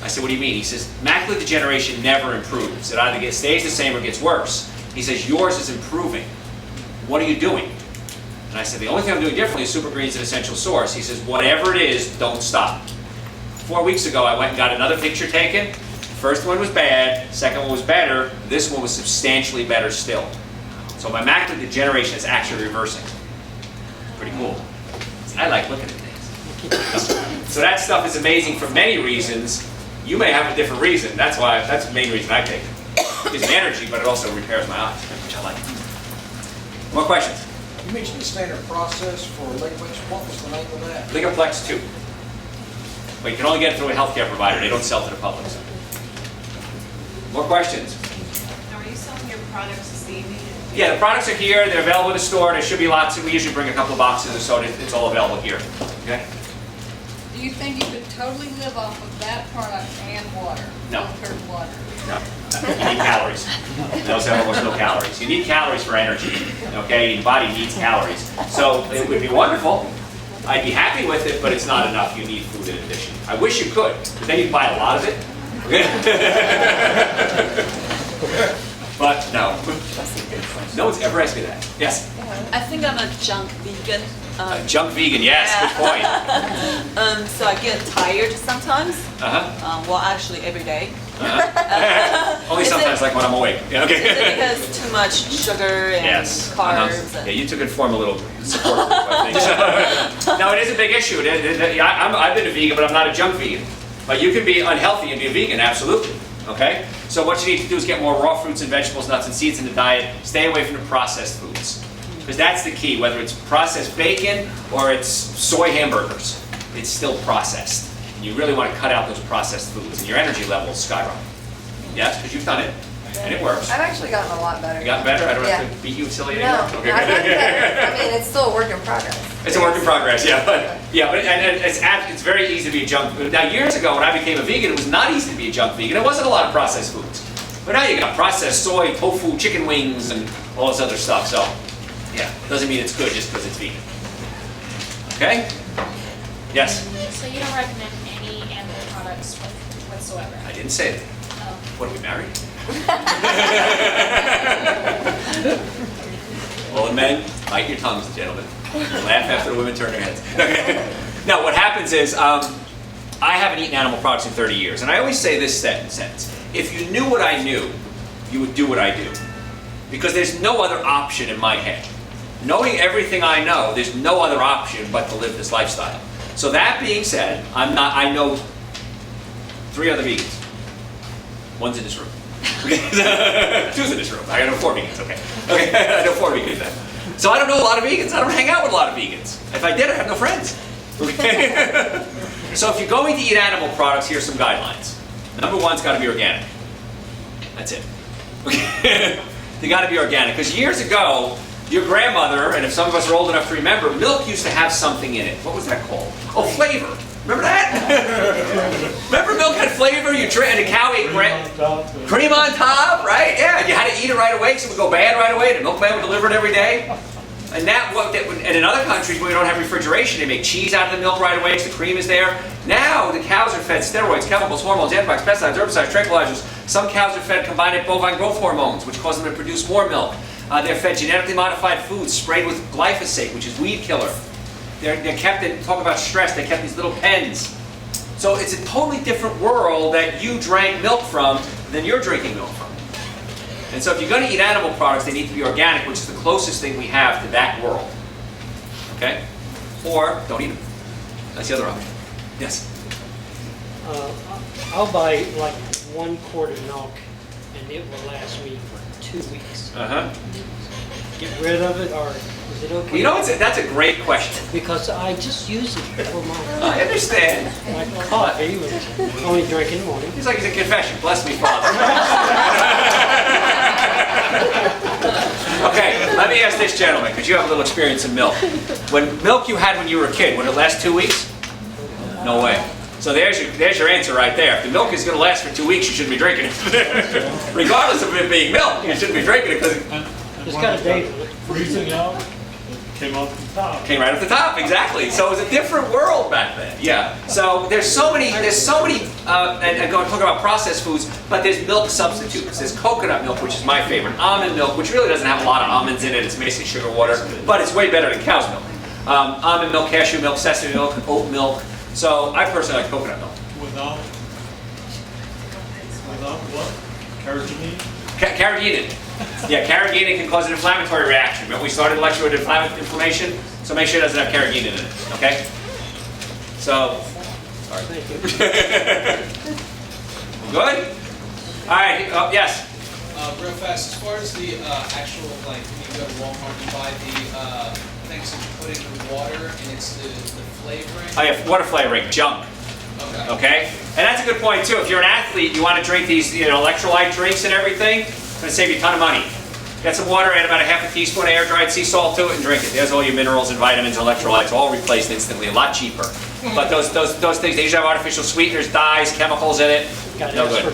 I said, what do you mean? He says, macular degeneration never improves. It either stays the same or gets worse. He says, yours is improving. What are you doing? And I said, the only thing I'm doing differently is Super Greens and Essential Source. He says, whatever it is, don't stop. 4 weeks ago, I went and got another picture taken. First one was bad, second one was better, this one was substantially better still. So my macular degeneration is actually reversing. Pretty cool. I like looking at things. So that stuff is amazing for many reasons. You may have a different reason. That's the main reason I take it. It gives me energy, but it also repairs my eyes, which I like. More questions? You mentioned the standard process for ligaments. What was the name of that? Ligaplex 2. But you can only get it through a healthcare provider. They don't sell to the public. So. More questions? Now, are you selling your products this evening? Yeah, the products are here. They're available in the store. There should be lots. We usually bring a couple of boxes or so. It's all available here. Okay? Do you think you could totally live off of that product and water? No. Filtered water? No. You need calories. Those have almost no calories. You need calories for energy. Okay? Your body needs calories. So it would be wonderful. I'd be happy with it, but it's not enough. You need food in addition. I wish you could, but then you'd buy a lot of it. But no. No one's ever asked me that. Yes? I think I'm a junk vegan. Junk vegan, yes, good point. So I get tired sometimes. Well, actually every day. Only sometimes, like when I'm awake. Yeah, okay. Is it because too much sugar and carbs? Yeah, you took it form a little support group, I think. No, it is a big issue. I've been a vegan, but I'm not a junk vegan. But you can be unhealthy and be a vegan, absolutely. Okay? So what you need to do is get more raw fruits and vegetables, nuts and seeds in the diet. Stay away from the processed foods. Because that's the key, whether it's processed bacon or it's soy hamburgers, it's still processed. And you really want to cut out those processed foods and your energy levels skyrocket. Yes, because you've done it, and it works. I've actually gotten a lot better. You gotten better? I don't have to beat you silly anymore? No, I've gotten better. I mean, it's still a work in progress. It's a work in progress, yeah. But it's very easy to be a junk food. Now, years ago when I became a vegan, it was not easy to be a junk vegan. There wasn't a lot of processed foods. But now you got processed soy, tofu, chicken wings, and all this other stuff. So, yeah, doesn't mean it's good just because it's vegan. Okay? Yes? So you don't recommend any animal products whatsoever? I didn't say that. Oh. What, are we married? All the men, bite your tongues, gentlemen. Laugh after the women turn their heads. Okay. Now, what happens is, I haven't eaten animal products in 30 years, and I always say this sentence. If you knew what I knew, you would do what I do. Because there's no other option in my head. Knowing everything I know, there's no other option but to live this lifestyle. So that being said, I know 3 other vegans. One's in this room. 2's in this room. I know 4 vegans, okay. I know 4 vegans then. So I don't know a lot of vegans. I don't hang out with a lot of vegans. If I did, I'd have no friends. Okay? So if you're going to eat animal products, here's some guidelines. Number 1's got to be organic. That's it. Okay? They got to be organic. Because years ago, your grandmother, and if some of us are old enough to remember, milk used to have something in it. What was that called? Oh, flavor. Remember that? Remember milk had flavor? You drink, and the cow ate cream on top, right? Yeah, you had to eat it right away, so it would go bad right away. The milkman would deliver it every day. And and in other countries where we don't have refrigeration, they make cheese out of the milk right away because the cream is there. Now the cows are fed steroids, chemicals, hormones, antibiotics, pesticides, herbicides, tranquilizers. Some cows are fed combined bovine growth hormones, which cause them to produce more milk. They're fed genetically modified foods sprayed with glyphosate, which is weed killer. They're kept in, talk about stress, they kept these little pens. So it's a totally different world that you drank milk from than you're drinking milk from. And so if you're going to eat animal products, they need to be organic, which is the closest thing we have to that world. Okay? Or don't eat them. That's the other option. Yes? I'll buy like 1 quart of milk and it will last me for 2 weeks. Get rid of it, or is it okay? You know, that's a great question. Because I just use it for my... I understand. My coffee, which I only drink in the morning. He's like he's a confession. Bless me, Father. Okay, let me ask this gentleman, because you have a little experience in milk. When milk you had when you were a kid, would it last 2 weeks? No way. So there's your answer right there. If the milk is going to last for 2 weeks, you shouldn't be drinking it. Regardless of it being milk, you shouldn't be drinking it because it's got a date. Freezing out, it came off the top. Came right off the top, exactly. So it was a different world back then. Yeah. So there's so many, and I'm going to talk about processed foods, but there's milk substitutes. There's coconut milk, which is my favorite. Almond milk, which really doesn't have a lot of almonds in it. It's basically sugar water, but it's way better than cow's milk. Almond milk, cashew milk, sesame milk, oat milk. So I personally like coconut milk. Without what? Carrageenan? Carrageenan. Yeah, carrageenan can cause an inflammatory reaction. Remember we started the lecture with inflammation? So make sure it doesn't have carrageenan in it, okay? So, sorry. Thank you. Good? All right, yes? Real fast, as far as the actual, like, when you go to Walmart, you buy the things that you put in the water, and it's the flavoring. Oh yeah, water flavoring, junk. Okay? And that's a good point too. If you're an athlete, you want to drink these electrolyte drinks and everything, it's going to save you a ton of money. Get some water, add about a half a teaspoon of air-dried sea salt to it and drink it. There's all your minerals and vitamins and electrolytes all replaced instantly, a lot cheaper. But those things, they usually have artificial sweeteners, dyes, chemicals in it. No good.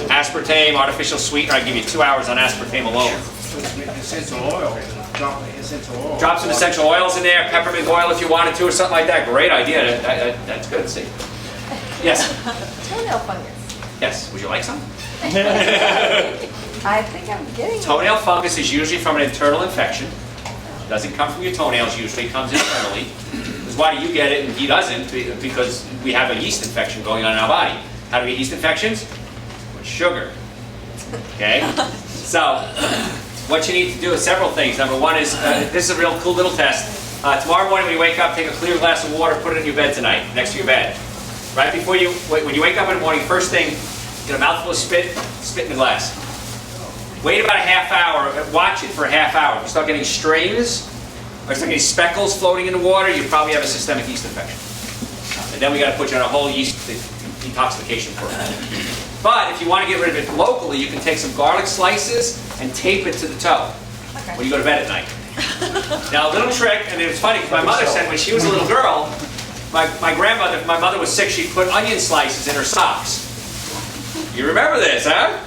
Aspartame, artificial sweetener. I give you 2 hours on aspartame alone. Essential oil. Drop essential oil. Drop some essential oils in there, peppermint oil if you wanted to or something like that. Great idea. That's good. See. Yes? Toenail fungus. Yes. Would you like some? I think I'm getting Toenail fungus is usually from an internal infection. Doesn't come from your toenails usually, it comes internally. Because why do you get it and he doesn't? Because we have a yeast infection going on in our body. How do we get yeast infections? With sugar. Okay? So, what you need to do is several things. Number one is, this is a real cool little test. Tomorrow morning when you wake up, take a clear glass of water, put it in your bed tonight, next to your bed. Right before you, when you wake up in the morning, first thing, get a mouthful of spit in the glass. Wait about a half hour, watch it for a half hour. If you start getting strains, or start getting speckles floating in the water, you probably have a systemic yeast infection. And then we got to put you on a whole yeast detoxification program. But if you want to get rid of it locally, you can take some garlic slices and tape it to the toe when you go to bed at night. Now a little trick, and it was funny because my mother said when she was a little girl, my grandmother, if my mother was sick, she'd put onion slices in her socks. You remember this, huh?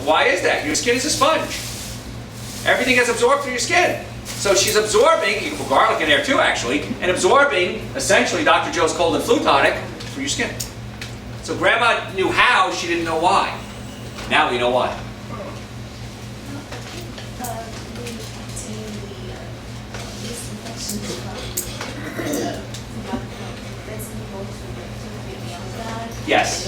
Why is that? Your skin is a sponge. Everything gets absorbed through your skin. So she's absorbing, you can put garlic in there too actually, and absorbing essentially Dr. Joe's cold and flu tonic through your skin. So Grandma knew how, she didn't know why. Now we know why. Yes.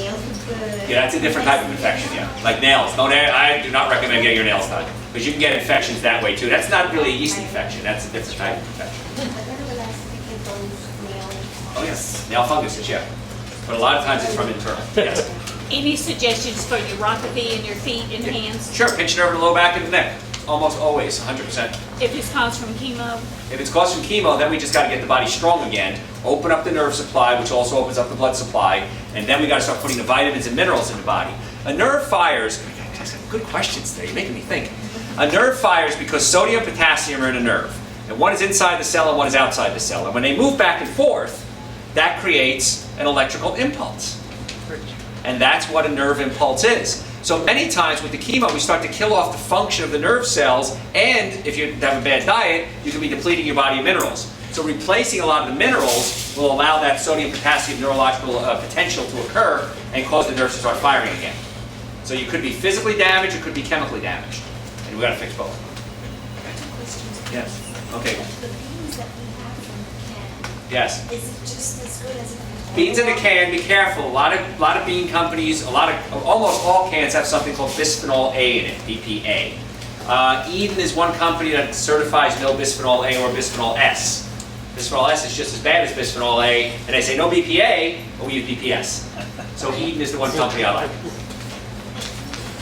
Yeah, that's a different type of infection, yeah. Like nails. No, I do not recommend getting your nails done. Because you can get infections that way too. That's not really a yeast infection, that's a different type of infection. Oh yes, nail funguses, yeah. But a lot of times it's from internal. Yes. Any suggestions for neuropathy in your feet and hands? Sure, pinch it over the low back and the neck. Almost always, 100%. If it's caused from chemo? If it's caused from chemo, then we just got to get the body strong again, open up the nerve supply, which also opens up the blood supply, and then we got to start putting the vitamins and minerals in the body. A nerve fires, good questions today, you're making me think. A nerve fires because sodium and potassium are in a nerve. And one is inside the cell and one is outside the cell. And when they move back and forth, that creates an electrical impulse. And that's what a nerve impulse is. So many times with the chemo, we start to kill off the function of the nerve cells, and if you have a bad diet, you can be depleting your body of minerals. So replacing a lot of the minerals will allow that sodium-potassium neurological potential to occur and cause the nerves to start firing again. So you could be physically damaged, you could be chemically damaged. And we've got to fix both. Okay. Yes. Okay. The beans that we have from the can, yes. is it just as good as Beans in a can, be careful. A lot of bean companies, almost all cans have something called bisphenol A in it, BPA. Eden is one company that certifies no bisphenol A or bisphenol S. Bisphenol S is just as bad as bisphenol A, and they say no BPA, but we use BPS. So Eden is the one company I like.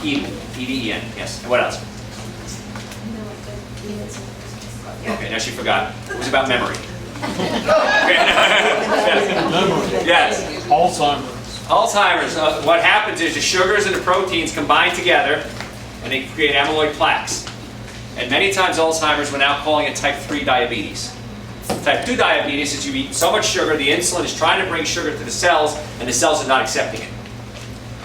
Eden, E-D-E-N, yes. And what else? Okay, now she forgot. It was about memory. Yes. Alzheimer's. What happens is the sugars and the proteins combine together and they create amyloid plaques. And many times Alzheimer's, we're now calling it type 3 diabetes. Type 2 diabetes is you eat so much sugar, the insulin is trying to bring sugar to the cells and the cells are not accepting it.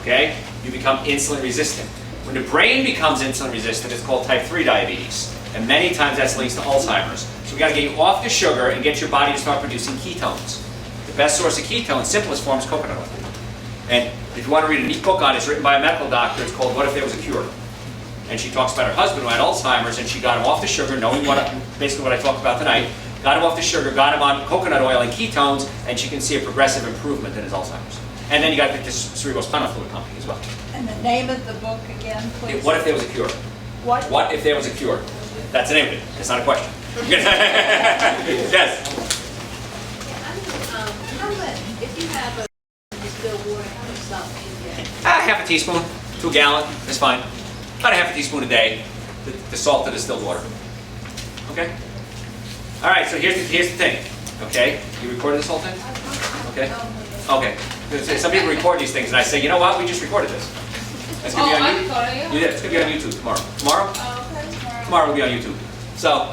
Okay? You become insulin resistant. When the brain becomes insulin resistant, it's called type 3 diabetes. And many times that's linked to Alzheimer's. So we got to get you off the sugar and get your body to start producing ketones. The best source of ketones, simplest form, is coconut oil. And if you want to read a neat book on it, it's written by a medical doctor. It's called What If There Was a Cure? And she talks about her husband who had Alzheimer's, and she got him off the sugar, knowing basically what I talked about tonight. Got him off the sugar, got him on coconut oil and ketones, and she can see a progressive improvement in his Alzheimer's. And then you got the Cerebrospinal fluid company as well. And the name of the book again, please? What If There Was a Cure? What? What If There Was a Cure? That's the name of it. It's not a question. Yes? If you have a distilled water, how much salt do you get? Half a teaspoon to a gallon is fine. About a half a teaspoon a day, the salt to distilled water. Okay? All right, so here's the thing. Okay? You recorded this whole thing? Okay? Okay. Some people record these things, and I say, you know what? We just recorded this. It's going to be on YouTube. You did. It's going to be on YouTube tomorrow. Tomorrow? Tomorrow will be on YouTube. So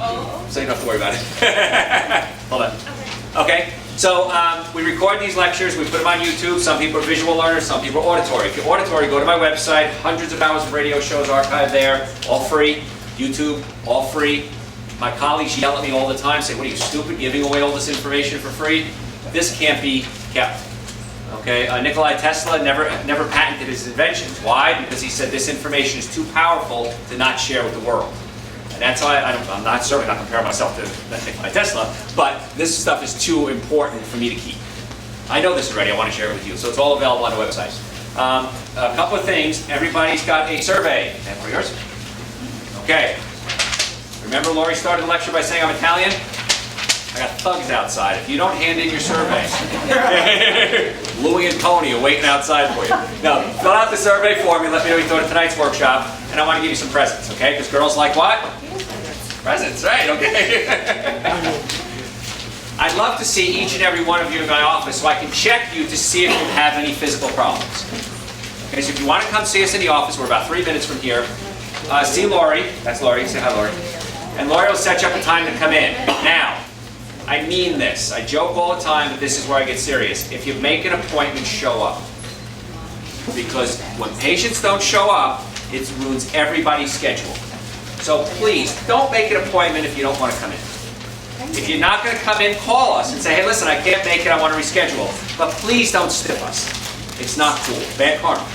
you don't have to worry about it. Hold on. Okay. So we record these lectures, we put them on YouTube. Some people are visual learners, some people are auditory. If you're auditory, go to my website. Hundreds of hours of radio shows archived there, all free. YouTube, all free. My colleagues yell at me all the time, say, what are you, stupid, giving away all this information for free? This can't be kept. Okay, Nikola Tesla never patented his inventions. Why? Because he said this information is too powerful to not share with the world. And that's why I'm not certainly not comparing myself to Nikola Tesla, but this stuff is too important for me to keep. I know this already, I want to share it with you, so it's all available on the website. A couple of things, everybody's got a survey. And for yours? Okay. Remember Lori started the lecture by saying I'm Italian? I got thugs outside. If you don't hand in your survey, Louie and Tony are waiting outside for you. No, fill out the survey form and let me know what you thought of tonight's workshop, and I want to give you some presents, okay? Because girls like what? Presents, right, okay. I'd love to see each and every one of you in my office so I can check you to see if you have any physical problems. Okay, so if you want to come see us in the office, we're about 3 minutes from here. See Lori. That's Lori. Say hi, Lori. And Lori will set you up a time to come in. Now, I mean this. I joke all the time, but this is where I get serious. If you make an appointment, show up. Because when patients don't show up, it ruins everybody's schedule. So please, don't make an appointment if you don't want to come in. If you're not going to come in, call us and say, hey, listen, I can't make it, I want to reschedule. But please don't stiff us. It's not cool. Bad karma.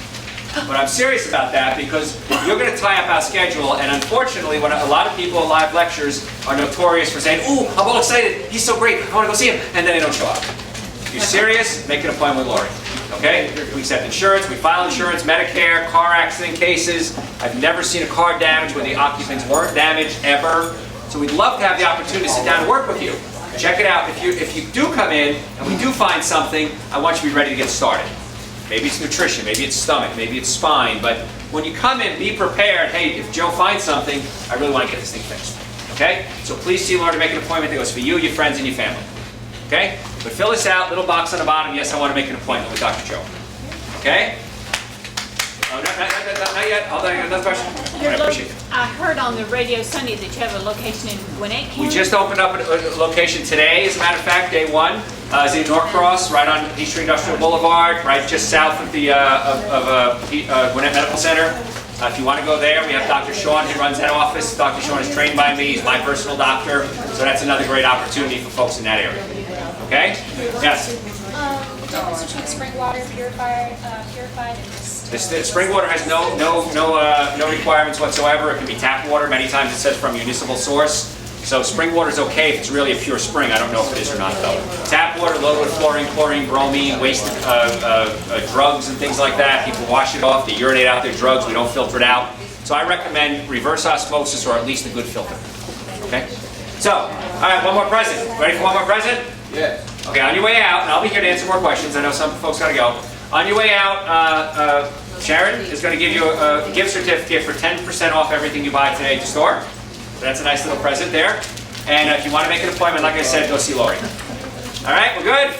But I'm serious about that because you're going to tie up our schedule, and unfortunately, when a lot of people at live lectures are notorious for saying, ooh, I'm all excited, he's so great, I want to go see him, and then they don't show up. If you're serious, make an appointment with Lori. Okay? We accept insurance, we file insurance, Medicare, car accident cases. I've never seen a car damage where the occupants weren't damaged, ever. So we'd love to have the opportunity to sit down and work with you. Check it out. If you do come in and we do find something, I want you to be ready to get started. Maybe it's nutrition, maybe it's stomach, maybe it's spine, but when you come in, be prepared. Hey, if Joe finds something, I really want to get this thing fixed. Okay? So please see Laura to make an appointment that goes for you, your friends, and your family. Okay? But fill this out, little box on the bottom. Yes, I want to make an appointment with Dr. Joe. Okay? Oh, not yet. Hold on, another question. I appreciate it. I heard on the radio Sunday that you have a location in Gwinnett County. We just opened up a location today, as a matter of fact, day one. It's in Norcross, right on Peachtree Industrial Boulevard, right just south of the Gwinnett Medical Center. If you want to go there, we have Dr. Sean who runs that office. Dr. Sean is trained by me. He's my personal doctor. So that's another great opportunity for folks in that area. Okay? Yes? The difference between spring water purified and The spring water has no requirements whatsoever. It can be tap water. Many times it says from municipal source. So spring water is okay if it's really a pure spring. I don't know if it is or not though. Tap water loaded with fluorine, chlorine, bromine, wasted drugs and things like that. People wash it off. They urinate out their drugs. We don't filter it out. So I recommend reverse osmosis or at least a good filter. Okay? So, all right, one more present. Ready for one more present? Yeah. Okay, on your way out, and I'll be here to answer more questions. I know some folks got to go. On your way out, Sharon is going to give you a gift certificate for 10% off everything you buy today at the store. So that's a nice little present there. And if you want to make an appointment, like I said, go see Lori. All right, we're good?